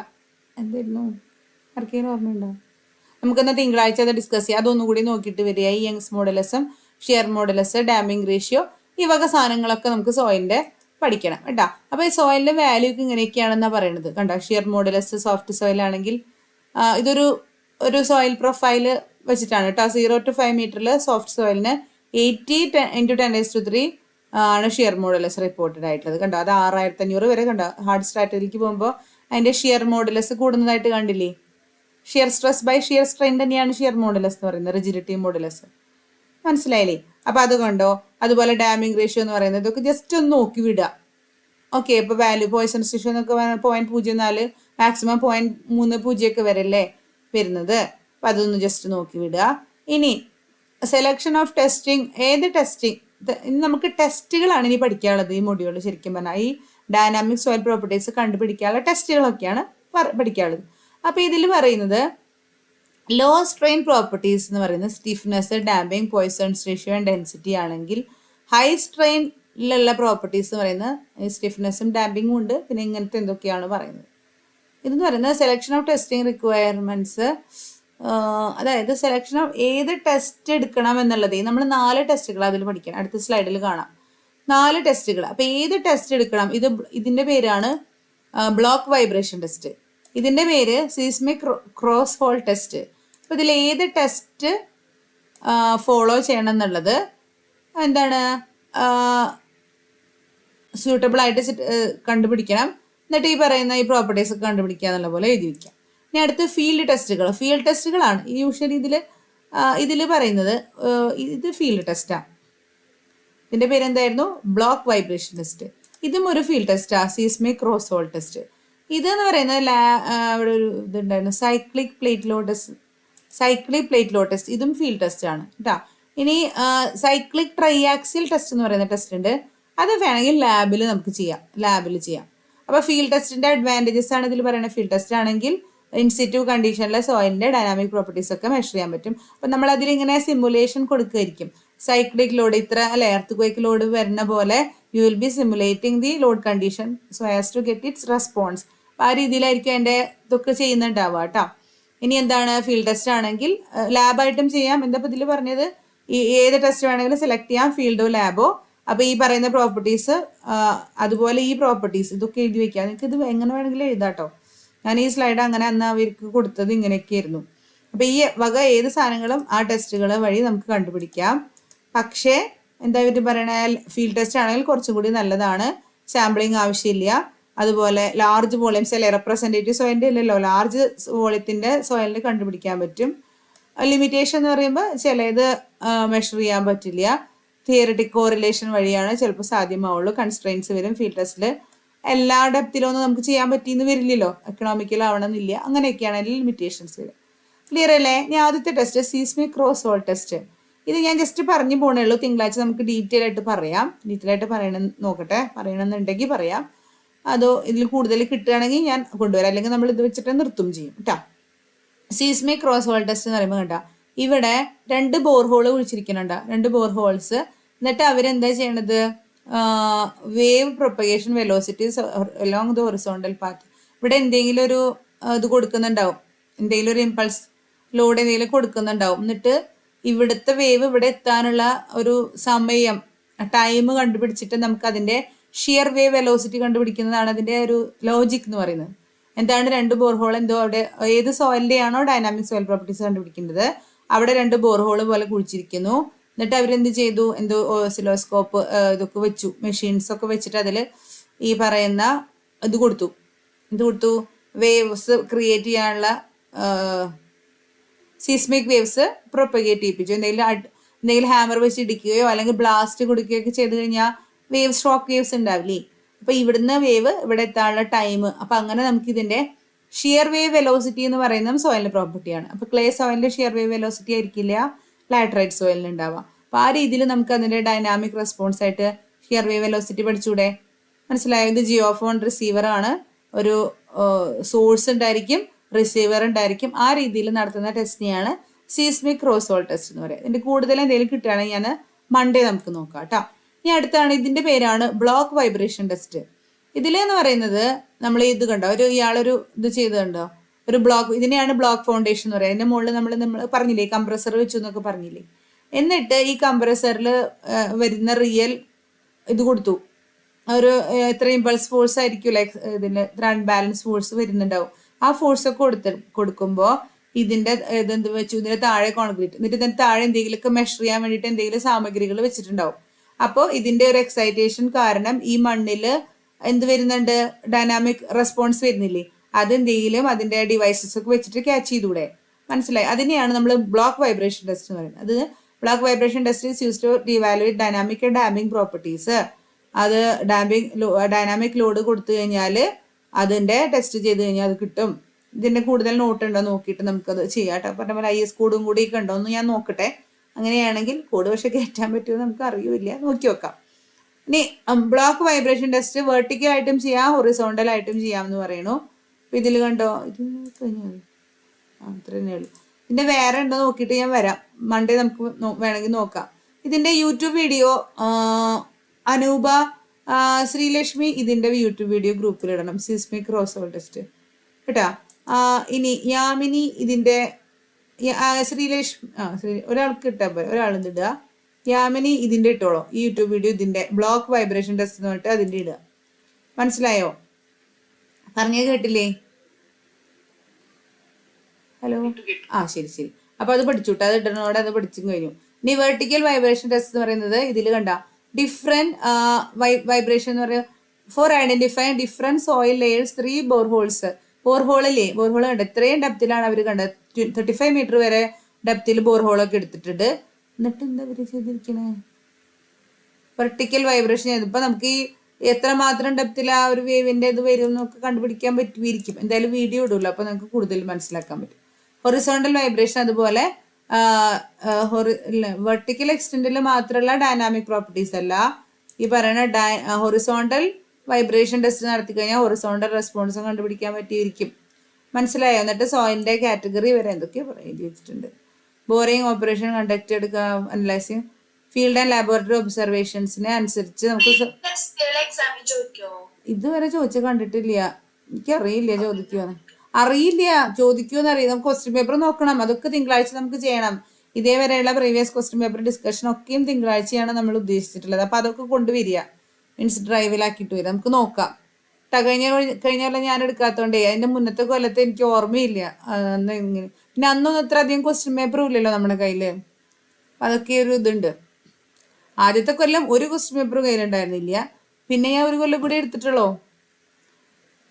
എന്തായിരുന്നു? ആർക്കെങ്കിലും ഓർമ്മയുണ്ടോ? നമുക്കെന്നാൽ തിങ്കളാഴ്ച അത് ഡിസ്കസ് ചെയ്യാം. അതൊന്നും കൂടി നോക്കിയിട്ട് വരിക. ഈ യങ്സ് മോഡലസും ഷിയർ മോഡലസ്, ഡാമിംഗ് റേഷ്യോ, ഈ വക സാധനങ്ങളൊക്കെ നമുക്ക് സോയിലിന്റെ പഠിക്കണം കേട്ടോ. അപ്പൊ ഈ സോയിലിന്റെ വാല്യൂ ഒക്കെ ഇങ്ങനെയൊക്കെയാണെന്നാണ് പറയുന്നത്. കണ്ടോ, ഷിയർ മോഡലസ് സോഫ്റ്റ് സോയിൽ ആണെങ്കിൽ ഇതൊരു സോയിൽ പ്രൊഫൈല് വെച്ചിട്ടാണ് കേട്ടോ. 0 to 5 മീറ്ററിൽ സോഫ്റ്റ് സോയിലിന് 80 × 10⁻³ ആണ് ഷിയർ മോഡലസ് റിപ്പോർട്ടഡ് ആയിട്ടുള്ളത്. കണ്ടോ, അത് 6500 വരെ. കണ്ടോ, ഹാർഡ് സ്ട്രാറ്റജിക്ക് പോകുമ്പോൾ അതിന്റെ ഷിയർ മോഡലസ് കൂടുന്നതായിട്ട് കണ്ടില്ലേ? Shear stress by shear strain തന്നെയാണ് ഷിയർ മോഡലസ് എന്ന് പറയുന്നത്, റിജിഡിറ്റി മോഡലസ്. മനസ്സിലായില്ലേ? അപ്പൊ അത് കണ്ടോ. അതുപോലെ ഡാമിംഗ് റേഷ്യോ എന്ന് പറയുന്നത് ഇതൊക്കെ ജസ്റ്റ് ഒന്ന് നോക്കി വിടുക. ഓക്കെ, ഇപ്പൊ വാല്യൂ പോയിസൺസ് റേഷ്യോ എന്നൊക്കെ 0.04 മാക്സിമം 0.30 ഒക്കെ വരല്ലേ വരുന്നത്. അപ്പൊ അതൊന്ന് ജസ്റ്റ് നോക്കി വിടുക. ഇനി സെലക്ഷൻ ഓഫ് ടെസ്റ്റിംഗ്, ഏത് ടെസ്റ്റിംഗ്, നമുക്ക് ടെസ്റ്റുകളാണ് ഇനി പഠിക്കാനുള്ളത് ഈ മൊഡ്യൂളിൽ. ശരിക്കും പറഞ്ഞാൽ ഈ ഡൈനാമിക് സോയിൽ പ്രോപ്പർട്ടീസ് കണ്ടുപിടിക്കാനുള്ള ടെസ്റ്റുകളൊക്കെയാണ് പഠിക്കാനുള്ളത്. അപ്പൊ ഇതിൽ പറയുന്നത് ലോ സ്ട്രെയിൻ പ്രോപ്പർട്ടീസ് എന്ന് പറയുന്നത് stiffness, damping, poisons ratio and density ആണെങ്കിൽ ഹൈ സ്ട്രെയിനിലുള്ള പ്രോപ്പർട്ടീസ് എന്ന് പറയുന്നത് സ്റ്റിഫ്നെസ്സും ഡാമ്പിങ്ങും ഉണ്ട്. പിന്നെ ഇങ്ങനത്തെ എന്തൊക്കെയാണ് പറയുന്നത്. ഇതെന്ന് പറയുന്നത് സെലക്ഷൻ ഓഫ് ടെസ്റ്റിംഗ് റിക്വയർമെന്റ്സ്, അതായത് സെലക്ഷൻ ഓഫ് ഏത് ടെസ്റ്റ് എടുക്കണം എന്നുള്ളത് നമ്മൾ 4 ടെസ്റ്റുകൾ അതിൽ പഠിക്കണം. അടുത്ത സ്ലൈഡിൽ കാണാം 4 ടെസ്റ്റുകൾ. അപ്പൊ ഏത് ടെസ്റ്റ് എടുക്കണം, ഇതിന്റെ പേരാണ് ബ്ലോക്ക് വൈബ്രേഷൻ ടെസ്റ്റ്. ഇതിന്റെ പേര് സീസ്മിക് ക്രോസ് ഹോൾ ടെസ്റ്റ്. അപ്പൊ ഇതിൽ ഏത് ടെസ്റ്റ് ഫോളോ ചെയ്യണം എന്നുള്ളത് എന്താണ് സ്യൂട്ടബിൾ ആയിട്ട് കണ്ടുപിടിക്കണം. എന്നിട്ട് ഈ പറയുന്ന ഈ പ്രോപ്പർട്ടീസ് ഒക്കെ കണ്ടുപിടിക്കുക എന്നുള്ള പോലെ എഴുതി വയ്ക്കാം. ഇനി അടുത്ത് ഫീൽഡ് ടെസ്റ്റുകൾ. ഫീൽഡ് ടെസ്റ്റുകളാണ് യൂഷ്വലി ഇതിൽ പറയുന്നത്. ഇത് ഫീൽഡ് ടെസ്റ്റാണ്. ഇതിന്റെ പേര് എന്തായിരുന്നു? Block vibration test. ഇതും ഒരു ഫീൽഡ് ടെസ്റ്റാ, സീസ്മിക് ക്രോസ് ഹോൾ ടെസ്റ്റ്. ഇതെന്ന് പറയുന്നത് ഇവിടെ ഒരു ഇതുണ്ടായിരുന്നു, സൈക്ലിക് പ്ലേറ്റ് ലോഡ് ടെസ്റ്റ്. ഇതും ഫീൽഡ് ടെസ്റ്റ് ആണ് കേട്ടോ. ഇനി സൈക്ലിക് ട്രൈയാക്സിൽ ടെസ്റ്റ് എന്ന് പറയുന്ന ടെസ്റ്റ് ഉണ്ട്. അത് വേണമെങ്കിൽ ലാബിൽ ചെയ്യാം. അപ്പോൾ ഫീൽഡ് ടെസ്റ്റിന്റെ അഡ്വാൻറ്റേജസ് ആണ് ഇതിൽ പറയുന്നത്. ഫീൽഡ് ടെസ്റ്റ് ആണെങ്കിൽ ഇൻസിറ്റീവ് കണ്ടീഷനിലെ സോയിലിന്റെ ഡൈനാമിക് പ്രോപ്പർട്ടീസ് ഒക്കെ മെഷർ ചെയ്യാൻ പറ്റും. അപ്പം നമ്മൾ അതിലിങ്ങനെ സിമുലേഷൻ കൊടുക്കുകയായിരിക്കും. സൈക്ലിക് ലോഡ് ഇത്ര എർത്ത് ലോഡ് വരുന്ന പോലെ you will be simulating the load condition so as to get its response. ആ രീതിയിലായിരിക്കും അതിന്റെ ഇതൊക്കെ ചെയ്യുന്നുണ്ടാവുക കേട്ടോ. ഇനി എന്താണ്, ഫീൽഡ് ടെസ്റ്റ് ആണെങ്കിൽ ലാബായിട്ടും ചെയ്യാം. എന്താ ഇതിൽ പറഞ്ഞത്, ഏത് ടെസ്റ്റ് വേണമെങ്കിലും സെലക്ട് ചെയ്യാം, ഫീൽഡോ ലാബോ. അപ്പൊ ഈ പറയുന്ന പ്രോപ്പർട്ടീസ്, അതുപോലെ ഈ പ്രോപ്പർട്ടീസ് ഇതൊക്കെ എഴുതി വെക്കാം. നിങ്ങൾക്ക് ഇത് എങ്ങനെ വേണമെങ്കിലും എഴുതാട്ടോ. ഞാൻ ഈ സ്ലൈഡ് അങ്ങനെ അന്ന് അവർക്ക് കൊടുത്തത് ഇങ്ങനെയൊക്കെ ആയിരുന്നു. അപ്പൊ ഈ വക ഏത് സാധനങ്ങളും ആ ടെസ്റ്റുകൾ വഴി നമുക്ക് കണ്ടുപിടിക്കാം. പക്ഷേ എന്താ ഇവർ പറയണ, ഫീൽഡ് ടെസ്റ്റ് ആണെങ്കിൽ കുറച്ചും കൂടി നല്ലതാണ്, സാമ്പിളിങ് ആവശ്യമില്ല. അതുപോലെ ലാർജ് വോളിയംസ് അല്ലെ, റെപ്രസെൻറ്റേറ്റീവ് സോയിലിൻ്റെ അല്ലല്ലോ, ലാർജ് വോളിയത്തിൻ്റെ സോയിലിന് കണ്ടുപിടിക്കാൻ പറ്റും. ലിമിറ്റേഷൻ എന്ന് പറയുമ്പോൾ ചിലത് മെഷർ ചെയ്യാൻ പറ്റില്ല. തിയറിറ്റിക് കോറിലേഷൻ വഴിയാണ് ചിലപ്പോൾ സാധ്യമാവുള്ളൂ. കൺസ്ട്രെയിൻസ് വരും ഫീൽഡ് ടെസ്റ്റിൽ. എല്ലാ ഡെപ്തിലൊന്നും നമുക്ക് ചെയ്യാൻ പറ്റിയെന്ന് വരില്ലല്ലോ, എക്കണോമിക്കൽ ആവണമെന്നില്ല. അങ്ങനെയൊക്കെയാണ് അതിൽ ലിമിറ്റേഷൻസ് വരും. ക്ലിയർ അല്ലേ? ഇനി ആദ്യത്തെ test seismic cross hole test. ഇത് ഞാൻ ജസ്റ്റ് പറഞ്ഞു പോണേ ഉള്ളൂ. തിങ്കളാഴ്ച നമുക്ക് ഡീറ്റെയിൽ ആയിട്ട് പറയണമെന്നുണ്ടെങ്കിൽ പറയാം. അതോ ഇതിൽ കൂടുതൽ കിട്ടുകയാണെങ്കിൽ ഞാൻ കൊണ്ടുവരാം, അല്ലെങ്കിൽ നമ്മൾ ഇത് വെച്ചിട്ട് നിർത്തും ചെയ്യും കേട്ടോ. സീസ്മിക് ക്രോസ് ഹോൾ ടെസ്റ്റ് എന്ന് പറയുമ്പോൾ കേട്ടോ, ഇവിടെ 2 ബോർഹോൾ കുഴിച്ചിരിക്കുന്നുണ്ട്, 2 ബോർഹോൾസ്. എന്നിട്ട് അവരെന്താ ചെയ്യണത്, wave propagation velocities along the horizontal path. ഇവിടെ എന്തെങ്കിലും ഒരു ഇത് കൊടുക്കുന്നുണ്ടാവും, എന്തെങ്കിലും ഒരു ഇമ്പൾസ് ലോഡ് എന്തെങ്കിലും കൊടുക്കുന്നുണ്ടാവും. എന്നിട്ട് ഇവിടുത്തെ വേവ് ഇവിടെ എത്താനുള്ള ഒരു സമയം, ടൈം കണ്ടുപിടിച്ചിട്ട് നമുക്ക് അതിൻ്റെ ഷിയർ വേവ് വെലോസിറ്റി കണ്ടുപിടിക്കുന്നതാണ് അതിന്റെ ഒരു ലോജിക് എന്ന് പറയുന്നത്. എന്താണ് രണ്ട് ബോർഹോൾ എന്തോ അവിടെ ഏത് സോയിലിന്റെ ആണോ ഡൈനാമിക് സോയിൽ പ്രോപ്പർട്ടീസ് കണ്ടുപിടിക്കുന്നത് അവിടെ രണ്ട് ബോർഹോൾ പോലെ കുഴിച്ചിരിക്കുന്നു. എന്നിട്ട് അവരെന്ത് ചെയ്തു, എന്തോ ഓസിലോസ്കോപ്പ് ഇതൊക്കെ വെച്ചു, മെഷീൻസ് ഒക്കെ വെച്ചിട്ട് അതിൽ ഈ പറയുന്ന ഇത് കൊടുത്തു വേവ്സ് ക്രിയേറ്റ് ചെയ്യാനുള്ള സീസ്മിക് വേവ്സ് പ്രൊപ്പഗേറ്റ് ചെയ്യിപ്പിച്ചു. എന്തെങ്കിലും ഹാമർ വെച്ച് ഇടിക്കുകയോ അല്ലെങ്കിൽ ബ്ലാസ്റ്റ് കൊടുക്കുകയോ ഒക്കെ ചെയ്ത് കഴിഞ്ഞാൽ ഷോക്ക് വേവ്സ് ഉണ്ടാവില്ലേ. അപ്പൊ ഇവിടുന്ന് വേവ് ഇവിടെ എത്താനുള്ള ടൈം, അപ്പൊ അങ്ങനെ നമുക്ക് ഇതിന്റെ ഷിയർ വേവ് വെലോസിറ്റി എന്ന് പറയുന്നത് സോയിലിന്റെ പ്രോപ്പർട്ടിയാണ്. അപ്പൊ ക്ലേ സോയിലിന്റെ ഷിയർ വേവ് വെലോസിറ്റി ആയിരിക്കില്ല ലാറ്ററൈറ്റ് സോയിലിന് ഉണ്ടാവുക. അപ്പൊ ആ രീതിയിൽ നമുക്ക് അതിന്റെ ഡൈനാമിക് റെസ്പോൺസ് ആയിട്ട് ഷിയർ വേവ് വെലോസിറ്റി പഠിച്ചൂടെ? മനസ്സിലായോ? ഇത് ജിയോഫോൺ റിസീവർ ആണ്, ഒരു സോഴ്സ് ഉണ്ടായിരിക്കും, റിസീവർ ഉണ്ടായിരിക്കും. ആ രീതിയിൽ നടത്തുന്ന ടെസ്റ്റിനെയാണ് സീസ്മിക് ക്രോസ് ഹോൾ ടെസ്റ്റ് എന്ന് പറയുന്നത്. ഇതിന്റെ കൂടുതൽ എന്തെങ്കിലും കിട്ടുകയാണെങ്കിൽ ഞാൻ മൺഡേ നമുക്ക് നോക്കാം കേട്ടോ. ഇനി അടുത്താണ്, ഇതിന്റെ പേരാണ് ബ്ലോക്ക് വൈബ്രേഷൻ ടെസ്റ്റ്. ഇതിലെന്ന് പറയുന്നത് നമ്മൾ ഇത് കണ്ടോ, ഇയാളൊരു ഇത് ചെയ്ത് കണ്ടോ, ഒരു ബ്ലോക്ക്, ഇതിനെയാണ് ബ്ലോക്ക് ഫൗണ്ടേഷൻ എന്ന് പറയുന്നത്. അതിന്റെ മുകളിൽ നമ്മൾ പറഞ്ഞില്ലേ കംപ്രസർ വെച്ചു എന്നൊക്കെ പറഞ്ഞില്ലേ. എന്നിട്ട് ഈ കംപ്രസറിൽ വരുന്ന റിയൽ ഇത് കൊടുത്തു, ഒരു എത്ര ഇമ്പൾസ് ഫോഴ്സ് ആയിരിക്കും ഇതിന് അൺബാലൻസ് ഫോഴ്സ് വരുന്നുണ്ടാവും. ആ ഫോഴ്സ് ഒക്കെ കൊടുക്കുമ്പോൾ ഇതിന്റെ ഇതെന്ത് വെച്ചു, ഇതിന്റെ താഴെ കോൺക്രീറ്റ്, എന്നിട്ട് ഇതിന്റെ താഴെ എന്തെങ്കിലുമൊക്കെ മെഷർ ചെയ്യാൻ വേണ്ടിയിട്ട് എന്തെങ്കിലും സാമഗ്രികൾ വെച്ചിട്ടുണ്ടാവും. അപ്പോൾ ഇതിന്റെ ഒരു എക്സൈറ്റേഷൻ കാരണം ഈ മണ്ണില് എന്ത് വരുന്നുണ്ട്, ഡൈനാമിക് റെസ്പോൺസ് വരുന്നില്ലേ, അതെന്തെങ്കിലും അതിന്റെ ഡിവൈസസ് ഒക്കെ വെച്ചിട്ട് ക്യാച്ച് ചെയ്തൂടെ? മനസ്സിലായി? അതിനെയാണ് നമ്മൾ ബ്ലോക്ക് വൈബ്രേഷൻ ടെസ്റ്റ് എന്ന് പറയുന്നത്. അത് block vibration test is use to evaluate dynamic and damping properties. അത് ഡൈനാമിക് ലോഡ് കൊടുത്തു കഴിഞ്ഞാൽ അതിന്റെ ടെസ്റ്റ് ചെയ്ത് കഴിഞ്ഞാൽ അത് കിട്ടും. ഇതിന്റെ കൂടുതൽ നോട്ട് ഉണ്ടോ നോക്കിയിട്ട് നമുക്കത് ചെയ്യാം കേട്ടോ. പറഞ്ഞ പോലെ IS കോഡും കൂടി ഒക്കെ ഉണ്ടോ എന്ന് ഞാൻ നോക്കട്ടെ. അങ്ങനെയാണെങ്കിൽ കോഡ് പക്ഷെ കയറ്റാൻ പറ്റുമോ നമുക്ക് അറിയില്ല, നോക്കി വെക്കാം. ഇനി ബ്ലോക്ക് വൈബ്രേഷൻ ടെസ്റ്റ് വെർട്ടിക്കൽ ആയിട്ടും ചെയ്യാം, ഹൊറിസോണ്ടൽ ആയിട്ടും ചെയ്യാമെന്ന് പറയണു. അപ്പൊ ഇതിൽ കണ്ടോ, ഇത് അത്ര തന്നെ ഉള്ളൂ. ഇതിന്റെ വേറെ ഉണ്ടോ നോക്കിയിട്ട് ഞാൻ വരാം. മൺഡേ നമുക്ക് വേണമെങ്കിൽ നോക്കാം. ഇതിന്റെ യൂട്യൂബ് വീഡിയോ അനൂപ ശ്രീലക്ഷ്മി ഇതിന്റെ യൂട്യൂബ് വീഡിയോ ഗ്രൂപ്പിൽ ഇടണം, സീസ്മിക് ക്രോസ് ഹോൾ ടെസ്റ്റ് കേട്ടാ. ഇനി യാമിനി ഇതിന്റെ ശ്രീലക്ഷ്മി ഒരാൾക്ക് ഇട്ടാൽ പോരെ, ഒരാളിത് ഇടുക. യാമിനി ഇതിന്റെ ഇട്ടോളോ, ഈ യൂട്യൂബ് വീഡിയോ ഇതിന്റെ ബ്ലോക്ക് വൈബ്രേഷൻ ടെസ്റ്റ് എന്ന് പറഞ്ഞിട്ട് അതിന്റെ ഇടുക. മനസ്സിലായോ? പറഞ്ഞേ കേട്ടില്ലേ? ഹലോ, ശരി. അപ്പൊ അത് പഠിച്ചുട്ടോ, അത് ഇടണോടെ അത് പഠിച്ചും കഴിഞ്ഞു. ഇനി വെർട്ടിക്കൽ വൈബ്രേഷൻ ടെസ്റ്റ് എന്ന് പറയുന്നത് ഇതിൽ കണ്ട ഡിഫറെന്റ് വൈബ്രേഷൻ എന്ന് പറയുന്നത് for identifying different soil layers 3 boreholes. ബോർഹോളില്ലേ, ബോർഹോൾ കണ്ട ഇത്രയും ഡെപ്തിലാണ് അവർ കണ്ടത്, 35 മീറ്റർ വരെ ഡെപ്തിൽ ബോർഹോളൊക്കെ എടുത്തിട്ടുണ്ട്. എന്നിട്ട് എന്താ ഇവര് ചെയ്തിരിക്കണേ, വെർട്ടിക്കൽ വൈബ്രേഷൻ ചെയ്തപ്പോൾ നമുക്ക് ഈ എത്രമാത്രം ഡെപ്തിൽ ആ ഒരു വേവിന്റെ ഇത് വരും എന്നൊക്കെ കണ്ടുപിടിക്കാൻ പറ്റുമായിരിക്കും. എന്തായാലും വീഡിയോ ഇടുമല്ലോ, അപ്പൊ നമുക്ക് കൂടുതൽ മനസ്സിലാക്കാൻ പറ്റും. ഹൊറിസോണ്ടൽ വൈബ്രേഷൻ അതുപോലെ വെർട്ടിക്കൽ എക്സ്റ്റെൻഡിൽ മാത്രമുള്ള ഡൈനാമിക് പ്രോപ്പർട്ടീസ് അല്ല, ഈ പറയുന്ന ഹൊറിസോണ്ടൽ വൈബ്രേഷൻ ടെസ്റ്റ് നടത്തി കഴിഞ്ഞാൽ ഹൊറിസോണ്ടൽ റെസ്പോൺസും കണ്ടുപിടിക്കാൻ പറ്റിയിരിക്കും. മനസ്സിലായോ? എന്നിട്ട് സോയിലിന്റെ കാറ്റഗറി വരെ എന്തൊക്കെയോ എഴുതി വെച്ചിട്ടുണ്ട്. ബോറിംഗ് ഓപ്പറേഷൻ കണ്ടക്ട് എടുക്കുക, അനലൈസിങ് ഫീൽഡ് ആൻഡ് ലാബോറട്ടറി ഒബ്സർവേഷൻസിനെ അനുസരിച്ച് നമുക്ക് ഇതുവരെ ചോദിച്ചു കണ്ടിട്ടില്ല. എനിക്കറിയില്ല ചോദിക്കുമെന്ന് അറിയാം. നമുക്ക് ക്വസ്റ്റ്യൻ പേപ്പർ നോക്കണം, അതൊക്കെ തിങ്കളാഴ്ച നമുക്ക് ചെയ്യണം. ഇതേവരെയുള്ള പ്രീവിയസ് ക്വസ്റ്റ്യൻ പേപ്പർ ഡിസ്കഷൻ ഒക്കെയും തിങ്കളാഴ്ചയാണ് നമ്മൾ ഉദ്ദേശിച്ചിട്ടുള്ളത്. അപ്പൊ അതൊക്കെ കൊണ്ടുവരിക, മീൻസ് ഡ്രൈവിലാക്കിയിട്ട് വരിക, നമുക്ക് നോക്കാം. കഴിഞ്ഞ ഞാൻ എടുക്കാത്തോണ്ടേ അതിന്റെ മുന്നത്തെ കൊല്ലത്തെ എനിക്ക് ഓർമ്മയില്ല. പിന്നെ അന്നൊന്നും ഇത്ര അധികം ക്വസ്റ്റ്യൻ പേപ്പറും ഇല്ലല്ലോ നമ്മുടെ കയ്യില്. അതൊക്കെ ഒരു ഇതുണ്ട്. ആദ്യത്തെ കൊല്ലം ഒരു ക്വസ്റ്റ്യൻ പേപ്പർ കയ്യിലുണ്ടായിരുന്നില്ല, പിന്നെ ഞാൻ ഒരു കൊല്ലം കൂടി എടുത്തിട്ടുള്ളൂ.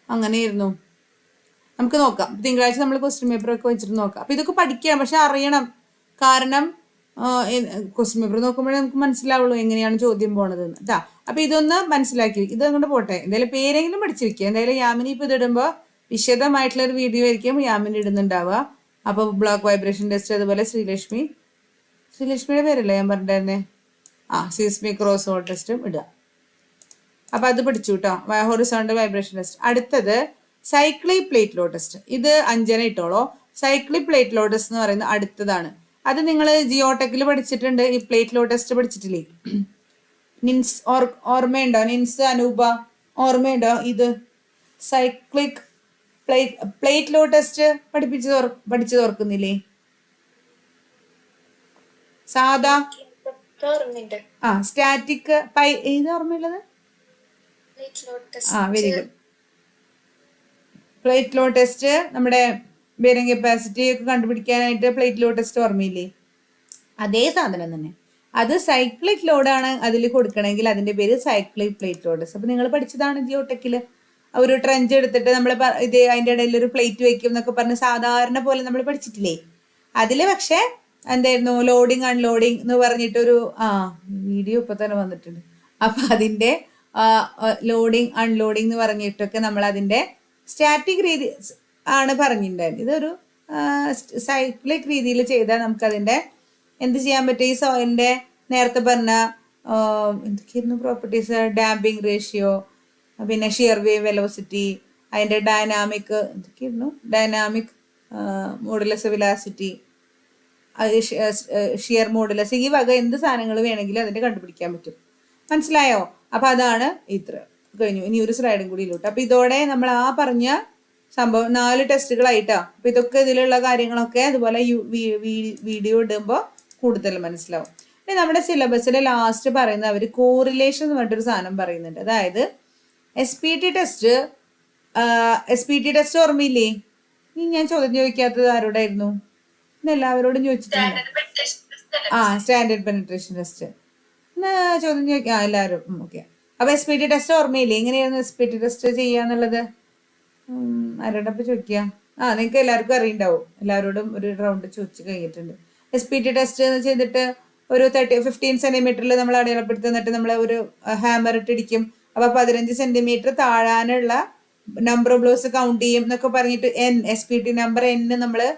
അങ്ങനെയായിരുന്നു. നമുക്ക് നോക്കാം, തിങ്കളാഴ്ച നമ്മൾ ക്വസ്റ്റ്യൻ പേപ്പർ ഒക്കെ വെച്ചിട്ട് നോക്കാം. അപ്പൊ ഇതൊക്കെ പഠിക്കണം, പക്ഷെ അറിയണം. കാരണം ക്വസ്റ്റ്യൻ പേപ്പർ നോക്കുമ്പോഴേ നമുക്ക് മനസ്സിലാവുള്ളൂ എങ്ങനെയാണ് ചോദ്യം പോണത് കേട്ടാ. അപ്പൊ ഇതൊന്ന് മനസ്സിലാക്കി വെക്കും, ഇത് അങ്ങോട്ട് പോട്ടെ. എന്തായാലും പേരെങ്കിലും പഠിച്ചു വെക്കുക. എന്തായാലും യാമിനി ഇപ്പൊ ഇതിടുമ്പോ വിശദമായിട്ടുള്ള ഒരു വീഡിയോ ആയിരിക്കും യാമിനി ഇടുന്നുണ്ടാവുക. അപ്പൊ ബ്ലോക്ക് വൈബ്രേഷൻ ടെസ്റ്റ്, അതുപോലെ ശ്രീലക്ഷ്മിയുടെ പേരല്ലേ ഞാൻ പറഞ്ഞിരുന്നേ, സീസ്മിക് ക്രോസ് ഹോൾ ടെസ്റ്റും ഇടുക. അപ്പൊ അത് പഠിച്ചു കേട്ടോ, ഹൊറിസോണ്ടൽ വൈബ്രേഷൻ ടെസ്റ്റ്. അടുത്തത് സൈക്ലിക് പ്ലേറ്റ് ലോ ടെസ്റ്റ്. ഇത് 5 ഇട്ടോളോ. സൈക്ലിക് പ്ലേറ്റ് ലോ ടെസ്റ്റ് എന്ന് പറയുന്നത് അടുത്തതാണ്. അത് നിങ്ങൾ ജിയോടെക്കിൽ പഠിച്ചിട്ടുണ്ട്. ഈ പ്ലേറ്റ് ലോ ടെസ്റ്റ് പഠിച്ചിട്ടില്ലേ? നിൻസ് ഓർമ്മയുണ്ടോ? നിൻസ് അനൂപ ഓർമ്മയുണ്ടോ? ഇത് സൈക്ലിക് പ്ലേറ്റ് ലോ ടെസ്റ്റ് പഠിച്ചു ഓർക്കുന്നില്ലേ? സാധാ സ്റ്റാറ്റിക് ഇത് ഓർമ്മയുള്ളത് Plate load very test. Good. Plate load test നമ്മുടെ ബെയറിംഗ് കപ്പാസിറ്റി ഒക്കെ കണ്ടുപിടിക്കാനായിട്ട് പ്ലേറ്റ് ലോഡ് ടെസ്റ്റ് ഓർമ്മയില്ലേ? അതേ സാധനം തന്നെ. അത് സൈക്ലിക് ലോഡാണ് അതിൽ കൊടുക്കണമെങ്കിൽ അതിന്റെ പേര് സൈക്ലിക് പ്ലേറ്റ് ലോഡ് ടെസ്റ്റ്. അപ്പൊ നിങ്ങൾ പഠിച്ചതാണ് ജിയോടെക്കില്. ഒരു ട്രെഞ്ച് എടുത്തിട്ട് നമ്മൾ ഇത് അതിന്റെ ഇടയിൽ ഒരു പ്ലേറ്റ് വെക്കും എന്നൊക്കെ പറഞ്ഞ് സാധാരണ പോലെ നമ്മൾ പഠിച്ചിട്ടില്ലേ? അതില് പക്ഷെ എന്തായിരുന്നു ലോഡിങ് അൺലോഡിങ് എന്ന് പറഞ്ഞിട്ടൊരു വീഡിയോ ഇപ്പൊ തന്നെ വന്നിട്ടുണ്ട്. അപ്പൊ അതിന്റെ ലോഡിങ് അൺലോഡിങ് എന്ന് പറഞ്ഞിട്ടൊക്കെ നമ്മൾ അതിന്റെ സ്റ്റാറ്റിക് രീതി ആണ് പറഞ്ഞിട്ടുണ്ടായിരുന്നത്. ഇതൊരു സൈക്ലിക് രീതിയിൽ ചെയ്താൽ നമുക്കതിന്റെ എന്ത് ചെയ്യാൻ പറ്റും? ഈ സോയിലിന്റെ നേരത്തെ പറഞ്ഞ എന്തൊക്കെയായിരുന്നു പ്രോപ്പർട്ടീസ്? ഡാമ്പിങ് റേഷ്യോ, പിന്നെ ഷിയർ വേവ് വെലോസിറ്റി, അതിന്റെ എന്തൊക്കെയായിരുന്നു dynamic modulus velocity, shear modulus, ഈ വക എന്ത് സാധനങ്ങൾ വേണമെങ്കിലും അതിന്റെ കണ്ടുപിടിക്കാൻ പറ്റും. മനസ്സിലായോ? അപ്പൊ അതാണ് ഇത്ര കഴിഞ്ഞു. ഇനി ഒരു സ്ലൈഡും കൂടി ഇല്ലോട്ട്. അപ്പൊ ഇതോടെ നമ്മൾ പറഞ്ഞ സംഭവം 4 ടെസ്റ്റുകളായിട്ടാ. അപ്പൊ ഇതൊക്കെ ഇതിലുള്ള കാര്യങ്ങളൊക്കെ അതുപോലെ വീഡിയോ ഇടുമ്പോൾ കൂടുതൽ മനസ്സിലാവും. പിന്നെ നമ്മുടെ സിലബസിലെ ലാസ്റ്റ് പറയുന്ന അവർ കോറിലേഷൻ എന്ന് പറഞ്ഞിട്ടൊരു സാധനം പറയുന്നുണ്ട്. അതായത് SPT ടെസ്റ്റ് ഓർമ്മയില്ലേ? ഇനി ഞാൻ ചോദ്യം ചോദിക്കാത്തത് ആരോടായിരുന്നു? ഇന്ന് എല്ലാവരോടും ചോദിച്ചിട്ടില്ല. സ്റ്റാൻഡേർഡ് പെനിട്രേഷൻ ടെസ്റ്റ് ചോദ്യം ചോദിക്കാം എല്ലാവരും. ഓക്കെ. അപ്പൊ SPT ടെസ്റ്റ് ഓർമ്മയില്ലേ? എങ്ങനെയായിരുന്നു SPT ടെസ്റ്റ് ചെയ്യാന്നുള്ളത്? ആരോടൊപ്പം ചോദിക്കുക? നിങ്ങൾക്ക് എല്ലാവർക്കും അറിയണ്ടാവും. എല്ലാവരോടും ഒരു റൗണ്ട് ചോദിച്ചു കഴിഞ്ഞിട്ടുണ്ട്. SPT ടെസ്റ്റ് ചെയ്തിട്ട് ഒരു 15 സെന്റിമീറ്ററിൽ നമ്മൾ അടയാളപ്പെടുത്തുന്നിട്ട് നമ്മൾ ഒരു ഹാമർ ഇട്ടിടിക്കും. അപ്പൊ 15 സെന്റിമീറ്റർ താഴാനുള്ള നമ്പർ ഓഫ് ബ്ലോസ് കൗണ്ട് ചെയ്യും എന്നൊക്കെ പറഞ്ഞിട്ട് SPT നമ്പർ നമ്മള്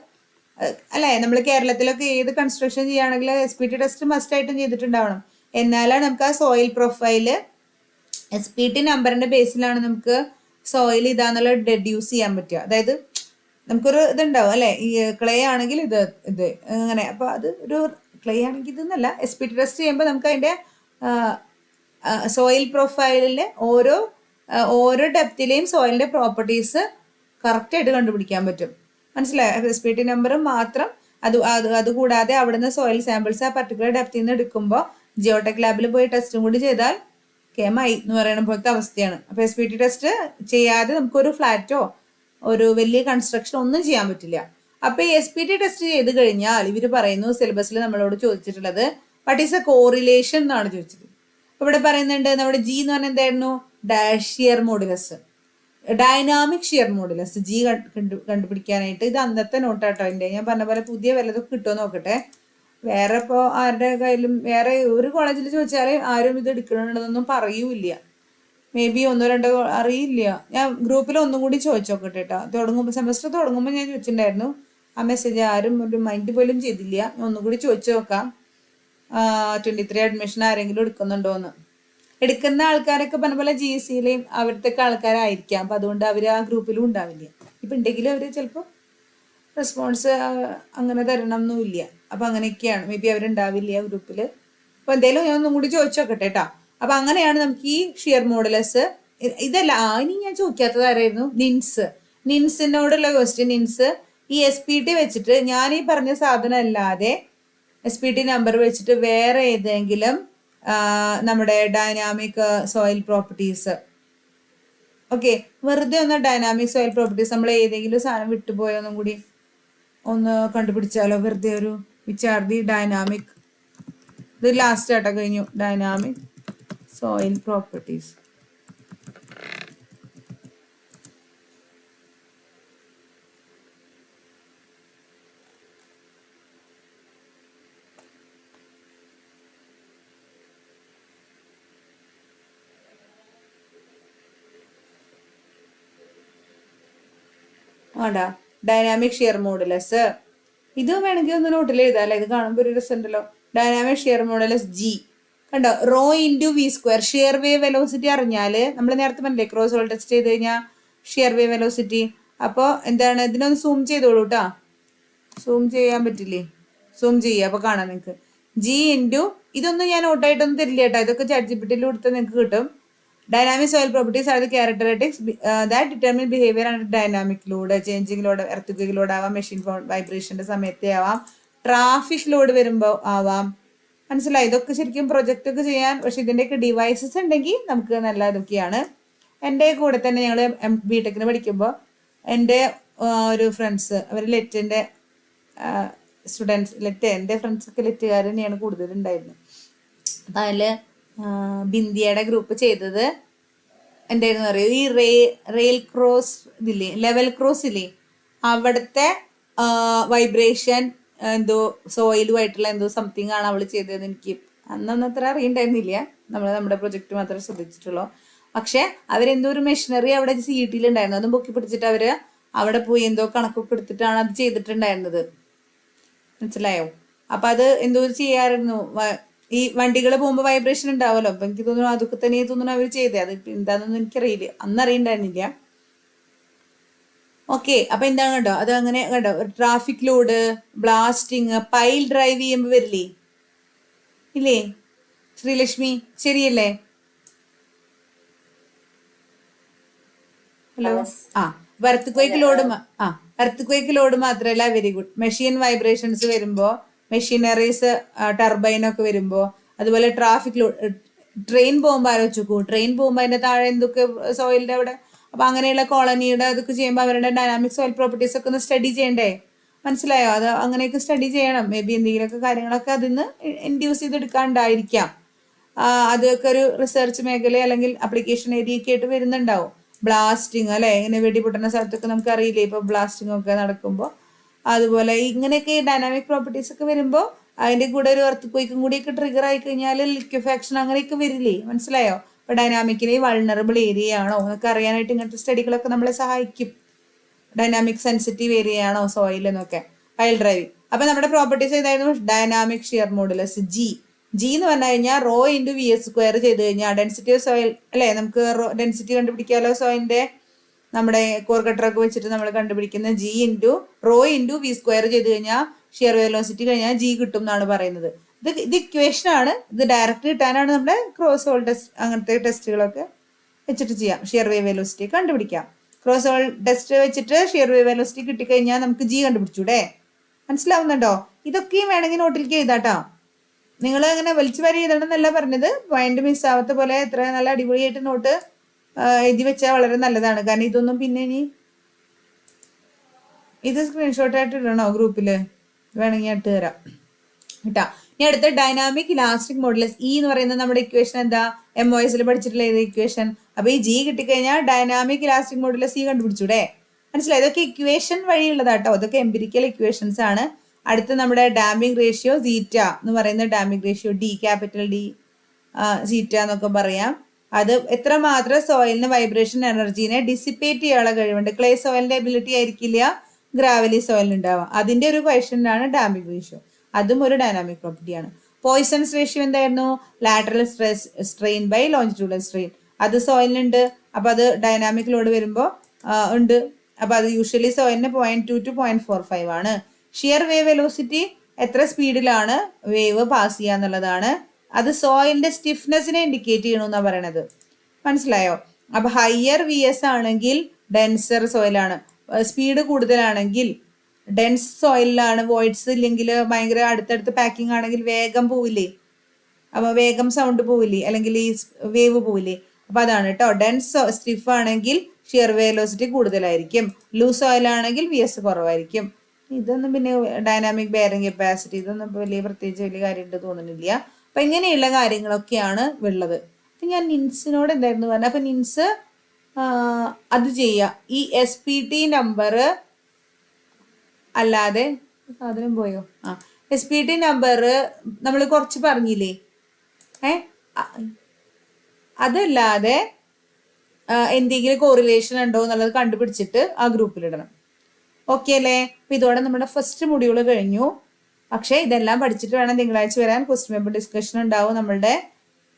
അല്ലെ, നമ്മൾ കേരളത്തിലൊക്കെ ഏത് കൺസ്ട്രക്ഷൻ ചെയ്യുകയാണെങ്കിൽ SPT ടെസ്റ്റ് മസ്റ്റ് ആയിട്ടും ചെയ്തിട്ടുണ്ടാവണം. എന്നാലാണ് നമുക്ക് ആ സോയിൽ പ്രൊഫൈല് SPT നമ്പറിന്റെ ബേസിലാണ് നമുക്ക് സോയിൽ ഇതാന്നുള്ളത് ഡെഡ്യൂസ് ചെയ്യാൻ പറ്റുക. അതായത് നമുക്കൊരു ഇതുണ്ടാവും അല്ലെ, ഈ ക്ലേ ആണെങ്കിൽ ഇത് അങ്ങനെ. അപ്പൊ അത് ഒരു ക്ലേ ആണെങ്കിൽ ഇതെന്നല്ല, SPT ടെസ്റ്റ് ചെയ്യുമ്പോൾ നമുക്ക് അതിന്റെ സോയിൽ പ്രൊഫൈലിലെ ഓരോ ഡെപ്തിലെയും സോയിലിന്റെ പ്രോപ്പർട്ടീസ് കറക്റ്റ് ആയിട്ട് കണ്ടുപിടിക്കാൻ പറ്റും. മനസ്സിലായോ? SPT നമ്പർ മാത്രം അതുകൂടാതെ അവിടുന്ന് സോയിൽ സാമ്പിൾസ് ആ പർട്ടിക്കുലർ ഡെപ്തിൽ നിന്ന് എടുക്കുമ്പോൾ ജിയോടെക് ലാബിൽ പോയി ടെസ്റ്റും കൂടി ചെയ്താൽ കേമായി എന്ന് പറയുന്ന പോലത്തെ അവസ്ഥയാണ്. അപ്പൊ SPT ടെസ്റ്റ് ചെയ്യാതെ നമുക്കൊരു ഫ്ലാറ്റോ ഒരു വലിയ കൺസ്ട്രക്ഷൻ ഒന്നും ചെയ്യാൻ പറ്റില്ല. അപ്പൊ ഈ SPT ടെസ്റ്റ് ചെയ്ത് കഴിഞ്ഞാൽ ഇവര് പറയുന്നു, സിലബസിൽ നമ്മളോട് ചോദിച്ചിട്ടുള്ളത് വാട്ട് ഈസ് എ കോറിലേഷൻ എന്നാണ് ചോദിച്ചത്. ഇവിടെ പറയുന്നുണ്ട് നമ്മുടെ G എന്ന് പറഞ്ഞാൽ എന്തായിരുന്നു? Shear modulus, dynamic shear modulus G കണ്ടുപിടിക്കാനായിട്ട്. ഇത് അന്നത്തെ നോട്ടാട്ടോ എൻ്റെ. ഞാൻ പറഞ്ഞ പോലെ പുതിയ വല്ലതൊക്കെ കിട്ടുമോ നോക്കട്ടെ. വേറെ ഇപ്പോൾ ആരുടെ കയ്യിലും വേറെ ഒരു കോളേജിൽ ചോദിച്ചാൽ ആരും ഇത് എടുക്കണമെന്നൊന്നും പറയൂല. മേ ബി 1-2 അറിയില്ല. ഞാൻ ഗ്രൂപ്പിൽ ഒന്നും കൂടി ചോദിച്ചു നോക്കട്ടെ കേട്ടോ. സെമസ്റ്റർ തുടങ്ങുമ്പോൾ ഞാൻ ചോദിച്ചിട്ടുണ്ടായിരുന്നു. ആ മെസ്സേജ് ആരും ഒരു മൈൻഡ് പോലും ചെയ്തില്ല. ഞാൻ ഒന്നും കൂടി ചോദിച്ചു നോക്കാം. 23 അഡ്മിഷൻ ആരെങ്കിലും എടുക്കുന്നുണ്ടോന്ന്. എടുക്കുന്ന ആൾക്കാരൊക്കെ പറഞ്ഞ പോലെ GC-യിലെയും അവിടുത്തെ ആൾക്കാരായിരിക്കാം. അപ്പൊ അതുകൊണ്ട് അവർ ആ ഗ്രൂപ്പിലും ഉണ്ടാവില്ല. ഇപ്പൊ ഉണ്ടെങ്കിലും അവര് ചിലപ്പോൾ റെസ്പോൺസ് അങ്ങനെ തരണം എന്നുമില്ല. അപ്പൊ അങ്ങനെയൊക്കെയാണ്. മേ ബി അവരുണ്ടാവില്ല ഗ്രൂപ്പിൽ. അപ്പൊ എന്തായാലും ഞാൻ ഒന്നും കൂടി ചോദിച്ചു നോക്കട്ടെ കേട്ടോ. അപ്പൊ അങ്ങനെയാണ് നമുക്ക് ഈ ഷിയർ മോഡുലസ്. ഇതല്ല, ഇനി ഞാൻ ചോദിക്കാത്തത് ആരായിരുന്നു? നിൻസിനോടുള്ള ക്വസ്റ്റ്യൻ. ഈ SPT വെച്ചിട്ട് ഞാൻ ഈ പറഞ്ഞ സാധനം അല്ലാതെ SPT നമ്പർ വെച്ചിട്ട് വേറെ ഏതെങ്കിലും നമ്മുടെ ഡൈനാമിക് സോയിൽ പ്രോപ്പർട്ടീസ്, ഓക്കെ, വെറുതെ ഒന്ന് ഡൈനാമിക് സോയിൽ പ്രോപ്പർട്ടീസ് നമ്മൾ ഏതെങ്കിലും സാധനം വിട്ടുപോയൊന്നും കൂടി ഒന്ന് കണ്ടുപിടിച്ചാലോ? വെറുതെ ഒരു വിച്ചാർദി ഡൈനാമിക്, ഇത് ലാസ്റ്റ് ആയിട്ട് കഴിഞ്ഞു. Dynamic soil properties. ആടാ ഡൈനാമിക് ഷിയർ മോഡുലസ്. ഇത് വേണമെങ്കിൽ ഒന്ന് നോട്ടിൽ എഴുതാല്ലേ. ഇത് കാണുമ്പോൾ ഒരു രസം ഉണ്ടല്ലോ. ഡൈനാമിക് ഷിയർ മോഡുലസ് G കണ്ടോ? Rho into V square. Shear wave velocity അറിഞ്ഞാല് നമ്മൾ നേരത്തെ പറഞ്ഞില്ലേ ക്രോസ് ഹോൾ ടെസ്റ്റ് ചെയ്ത് കഴിഞ്ഞാൽ ഷിയർ വേവ് വെലോസിറ്റി. അപ്പോൾ എന്താണ്, ഇതിനൊന്ന് സൂം ചെയ്തോളൂ കേട്ടോ. സൂം ചെയ്യാൻ പറ്റില്ലേ? സൂം ചെയ്യുക, അപ്പൊ കാണാം നിങ്ങൾക്ക്. G ഇൻറ്റു ഇതൊന്നും ഞാൻ നോട്ടായിട്ടൊന്നും തരില്ല കേട്ടോ. ഇതൊക്കെ ChatGPT കൊടുത്താൽ നിങ്ങൾക്ക് കിട്ടും. Dynamic soil properties are the characteristics that determine behavior under dynamic load, changing load, earthquake load ആവാം, മെഷീൻ വൈബ്രേഷന്റെ സമയത്തെ ആവാം, ട്രാഫിക് ലോഡ് വരുമ്പോൾ ആവാം. മനസ്സിലായി? ഇതൊക്കെ ശരിക്കും പ്രൊജക്റ്റ് ഒക്കെ ചെയ്യാൻ. പക്ഷെ ഇതിൻ്റെയൊക്കെ ഡിവൈസസ് ഉണ്ടെങ്കിൽ നമുക്ക് നല്ല ഇതൊക്കെയാണ്. എൻ്റെ കൂടെ തന്നെ ഞങ്ങൾ ബിടെക്കിന് പഠിക്കുമ്പോൾ എൻ്റെ ഒരു ഫ്രണ്ട്സ് അവർ ലെറ്റിൻ്റെ സ്റ്റുഡൻസ് എൻ്റെ ഫ്രണ്ട്സൊക്കെ ലെറ്റുകാർ തന്നെയാണ് കൂടുതലുണ്ടായിരുന്നത്. അപ്പം അതിൽ ബിന്ദിയയുടെ ഗ്രൂപ്പ് ചെയ്തത് എന്തായിരുന്നു പറയുക, ഈ റെയിൽ ക്രോസ് ഇതില്ലേ, ലെവൽ ക്രോസ് ഇല്ലേ, അവിടുത്തെ വൈബ്രേഷൻ എന്തോ സോയിലുമായിട്ടുള്ള എന്തോ സംതിങ് ആണ് അവൾ ചെയ്തതെന്ന് എനിക്ക് അന്നൊന്നും അത്ര അറിയണ്ടായിരുന്നില്ല. നമ്മുടെ പ്രൊജക്റ്റ് മാത്രമേ ശ്രദ്ധിച്ചിട്ടുള്ളൂ. പക്ഷെ അവരെന്തോ ഒരു മെഷീനറി അവിടെ CET-യിലുണ്ടായിരുന്നു, അതും പൊക്കി പിടിച്ചിട്ട് അവര് അവിടെ പോയി എന്തോ കണക്കൊക്കെ എടുത്തിട്ടാണ് അത് ചെയ്തിട്ടുണ്ടായിരുന്നത്. മനസ്സിലായോ? അപ്പൊ അത് എന്തോ ചെയ്യാറുന്നു, ഈ വണ്ടികൾ പോകുമ്പോൾ വൈബ്രേഷൻ ഉണ്ടാവുമല്ലോ. അപ്പൊ എനിക്ക് തോന്നുന്നു അതൊക്കെ തന്നെ തോന്നുന്നു അവർ ചെയ്തേ. അത് എന്താണെന്നൊന്നും എനിക്കറിയില്ല, അന്നറിയണ്ടായിരുന്നില്ല. ഓക്കെ, അപ്പൊ എന്താണ് കണ്ടോ, അത് അങ്ങനെ കണ്ടോ, traffic load, blasting, pile drive ചെയ്യുമ്പോൾ വരില്ലേ, ഇല്ലേ ശ്രീലക്ഷ്മി? ശരിയല്ലേ? ഹലോ. എർത്ത് ക്വേക്ക് ലോഡ് മാത്രമല്ല, വെരി ഗുഡ്. മെഷീൻ വൈബ്രേഷൻസ് വരുമ്പോ, മെഷീനറീസ് ടർബൈനൊക്കെ വരുമ്പോ, അതുപോലെ ട്രാഫിക് ലോഡ്, ട്രെയിൻ പോകുമ്പോൾ ആലോചിച്ച് നോക്കൂ, ട്രെയിൻ പോകുമ്പോൾ അതിന്റെ താഴെ എന്തൊക്കെ സോയിലിന്റെ അവിടെ, അപ്പൊ അങ്ങനെയുള്ള കോളനിയുടെ അതൊക്കെ ചെയ്യുമ്പോൾ അവരുടെ ഡൈനാമിക് സോയിൽ പ്രോപ്പർട്ടീസ് ഒക്കെ ഒന്ന് സ്റ്റഡി ചെയ്യണ്ടേ? മനസ്സിലായോ? അത് അങ്ങനെയൊക്കെ സ്റ്റഡി ചെയ്യണം. മേ ബി എന്തെങ്കിലുമൊക്കെ കാര്യങ്ങളൊക്കെ അതിന്ന് ഇൻഡ്യൂസ് ചെയ്തെടുക്കാണ്ടായിരിക്കാം. അതൊക്കെ ഒരു റിസർച്ച് മേഖല അല്ലെങ്കിൽ അപ്ലിക്കേഷൻ ഏരിയ ഒക്കെ ആയിട്ട് വരുന്നുണ്ടാവും. ബ്ലാസ്റ്റിങ് അല്ലെ, ഇങ്ങനെ വെടിപൊട്ടുന്ന സ്ഥലത്തൊക്കെ നമുക്ക് അറിയില്ലേ ഇപ്പൊ ബ്ലാസ്റ്റിംഗ് ഒക്കെ നടക്കുമ്പോൾ. അതുപോലെ ഇങ്ങനെയൊക്കെ ഡൈനാമിക് പ്രോപ്പർട്ടീസ് ഒക്കെ വരുമ്പോൾ അതിന്റെ കൂടെ ഒരു എർത്ത് ക്വേക്കും കൂടിയൊക്കെ ട്രിഗർ ആയി കഴിഞ്ഞാൽ ലിക്വിഫാക്ഷൻ അങ്ങനെയൊക്കെ വരില്ലേ? മനസ്സിലായോ? ഇപ്പൊ ഡൈനാമിക്കിന് വൾണറബിൾ ഏരിയ ആണോ എന്നൊക്കെ അറിയാനായിട്ട് ഇങ്ങനത്തെ സ്റ്റഡികളൊക്കെ നമ്മളെ സഹായിക്കും. ഡൈനാമിക് സെൻസിറ്റീവ് ഏരിയ ആണോ സോയിൽ എന്നൊക്കെ. Pile drive. അപ്പൊ നമ്മുടെ പ്രോപ്പർട്ടീസ് ഏതായിരുന്നു? ഡൈനാമിക് ഷിയർ മോഡുലസ് ജി എന്ന് പറഞ്ഞു കഴിഞ്ഞാൽ റോ ഇൻറ്റു VS² ചെയ്ത് കഴിഞ്ഞാൽ ഡെൻസിറ്റി ഓഫ് സോയിൽ അല്ലെ, നമുക്ക് ഡെൻസിറ്റി കണ്ടുപിടിക്കാമല്ലോ സോയിലിന്റെ. നമ്മുടെ കോർ കട്ടറൊക്കെ വെച്ചിട്ട് നമ്മൾ കണ്ടുപിടിക്കുന്ന G into rho into V² ചെയ്ത് കഴിഞ്ഞാൽ ഷിയർ വെലോസിറ്റി കഴിഞ്ഞാൽ G കിട്ടും എന്നാണ് പറയുന്നത്. ഇത് ഇക്വേഷൻ ആണ്. ഇത് ഡയറക്റ്റ് കിട്ടാനാണ് നമ്മുടെ ക്രോസ് ഹോൾ ടെസ്റ്റ് അങ്ങനത്തെ ടെസ്റ്റുകളൊക്കെ വെച്ചിട്ട് ചെയ്യാം. ഷിയർ വേവ് വെലോസിറ്റി കണ്ടുപിടിക്കാം. ക്രോസ് ഹോൾ ടെസ്റ്റ് വെച്ചിട്ട് ഷിയർ വേവ് വെലോസിറ്റി കിട്ടിക്കഴിഞ്ഞാൽ നമുക്ക് G കണ്ടുപിടിച്ചൂടെ? മനസ്സിലാവുന്നുണ്ടോ? ഇതൊക്കെയും വേണമെങ്കിൽ നോട്ടിലേക്ക് എഴുതാട്ടോ. നിങ്ങൾ അങ്ങനെ വലിച്ചു വാരി എഴുതണമെന്നല്ല പറഞ്ഞത്. പോയിന്റ് മിസ്സാവാത്ത പോലെ എത്ര നല്ല അടിപൊളിയായിട്ട് നോട്ട് എഴുതി വെച്ചാൽ വളരെ നല്ലതാണ്. കാരണം ഇതൊന്നും പിന്നെ ഇനി ഇത് സ്ക്രീൻഷോട്ട് ആയിട്ട് ഇടണോ ഗ്രൂപ്പില്? വേണമെങ്കിൽ ഇട്ട് തരാം കേട്ടാ. ഇനി അടുത്ത ഡൈനാമിക് ഇലാസ്റ്റിക് മോഡുലസ് എന്ന് പറയുന്നത് നമ്മുടെ ഇക്വേഷൻ എന്താ? MOS പഠിച്ചിട്ടുള്ള ഏത് ഇക്വേഷൻ? അപ്പൊ ഈ G കിട്ടിക്കഴിഞ്ഞാൽ ഡൈനാമിക് ഇലാസ്റ്റിക് മോഡുലസ് കണ്ടുപിടിച്ചൂടെ? മനസ്സിലായി? ഇതൊക്കെ ഇക്വേഷൻ വഴിയുള്ളതാട്ടോ. ഇതൊക്കെ എംപിരിക്കൽ ഇക്വേഷൻസ് ആണ്. അടുത്ത നമ്മുടെ ഡാമ്പിംഗ് റേഷ്യോ സീറ്റ എന്ന് പറയുന്ന ഡാമ്പിംഗ് റേഷ്യോ ക്യാപിറ്റൽ D സീറ്റ എന്നൊക്കെ പറയാം. അത് എത്രമാത്രം സോയിലിന് വൈബ്രേഷൻ എനർജീനെ ഡിസിപ്പേറ്റ് ചെയ്യാനുള്ള കഴിവുണ്ട്. ക്ലേ സോയിലിന്റെ എബിലിറ്റി ആയിരിക്കില്ല ഗ്രാവലി സോയിലിന് ഉണ്ടാവുക. അതിന്റെ ഒരു ക്വസ്റ്റ്യനാണ് ഡാമ്പിംഗ് റേഷ്യോ. അതും ഒരു ഡൈനാമിക് പ്രോപ്പർട്ടിയാണ്. പോയിസൺസ് റേഷ്യോ എന്തായിരുന്നു? Lateral strain by longitudinal strain. അത് സോയിലിനുണ്ട്. അപ്പൊ അത് ഡൈനാമിക് ലോഡ് വരുമ്പോൾ ഉണ്ട്. അപ്പൊ അത് യൂഷ്വലി സോയിലിന് 0.2 to 0.45 ആണ്. ഷിയർ വേവ് വെലോസിറ്റി എത്ര സ്പീഡിലാണ് വേവ് പാസ് ചെയ്യുക എന്നുള്ളതാണ്. അത് സോയിലിന്റെ സ്റ്റിഫ്നെസ്സിനെ ഇൻഡിക്കേറ്റ് ചെയ്യണമെന്നാണ് പറയണത്. മനസ്സിലായോ? അപ്പൊ ഹയർ VS ആണെങ്കിൽ ഡെൻസർ സോയിലാണ്. സ്പീഡ് കൂടുതലാണെങ്കിൽ ഡെൻസ് സോയിലാണ്. വോയിഡ്സ് ഇല്ലെങ്കിൽ ഭയങ്കര അടുത്തടുത്ത് പാക്കിംഗ് ആണെങ്കിൽ വേഗം പോവില്ലേ? അപ്പൊ വേഗം സൗണ്ട് പോവില്ലേ? അല്ലെങ്കിൽ ഈ വേവ് പോവില്ലേ? അപ്പൊ അതാണ് കേട്ടോ. ഡെൻസ് സ്റ്റിഫ് ആണെങ്കിൽ ഷിയർ വെലോസിറ്റി കൂടുതലായിരിക്കും. ലൂസ് ഓയിൽ ആണെങ്കിൽ VS കുറവായിരിക്കും. ഇതൊന്നും പിന്നെ ഡൈനാമിക് ബെയറിംഗ് കപ്പാസിറ്റി ഇതൊന്നും വലിയ പ്രത്യേകിച്ച് വലിയ കാര്യമായിട്ട് തോന്നുന്നില്ല. അപ്പൊ ഇങ്ങനെയുള്ള കാര്യങ്ങളൊക്കെയാണ് ഉള്ളത്. അപ്പൊ ഞാൻ നിൻസിനോട് എന്തായിരുന്നു പറഞ്ഞത്? അപ്പൊ നിൻസ് അത് ചെയ്യുക. ഈ SPT നമ്പർ അല്ലാതെ സാധനം പോയോ? SPT നമ്പർ നമ്മൾ കുറച്ച് പറഞ്ഞില്ലേ? അതല്ലാതെ എന്തെങ്കിലും കോറിലേഷൻ ഉണ്ടോ എന്നുള്ളത് കണ്ടുപിടിച്ചിട്ട് ആ ഗ്രൂപ്പിലിടണം. ഓക്കെ അല്ലേ? അപ്പൊ ഇതോടെ നമ്മുടെ ഫസ്റ്റ് മൊഡ്യൂൾ കഴിഞ്ഞു. പക്ഷെ ഇതെല്ലാം പഠിച്ചിട്ട് വേണം തിങ്കളാഴ്ച വരാൻ. ക്വസ്റ്റ്യൻ പേപ്പർ ഡിസ്കഷൻ ഉണ്ടാവും. നമ്മളുടെ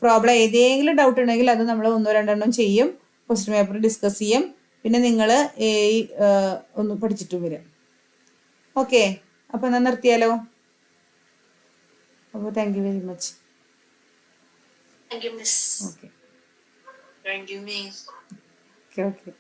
പ്രോബ്ലം ഏതെങ്കിലും ഡൗട്ട് ഉണ്ടെങ്കിൽ അത് നമ്മൾ 1-2 ചെയ്യും. ക്വസ്റ്റ്യൻ പേപ്പർ ഡിസ്കസ് ചെയ്യും. പിന്നെ നിങ്ങൾ ഒന്ന് പഠിച്ചിട്ടും വരും. ഓക്കെ, അപ്പൊ ഞാൻ നിർത്തിയാലോ? അപ്പോൾ thank you very much. Thank you, Miss. Okay Thank you, Miss. Okay okay.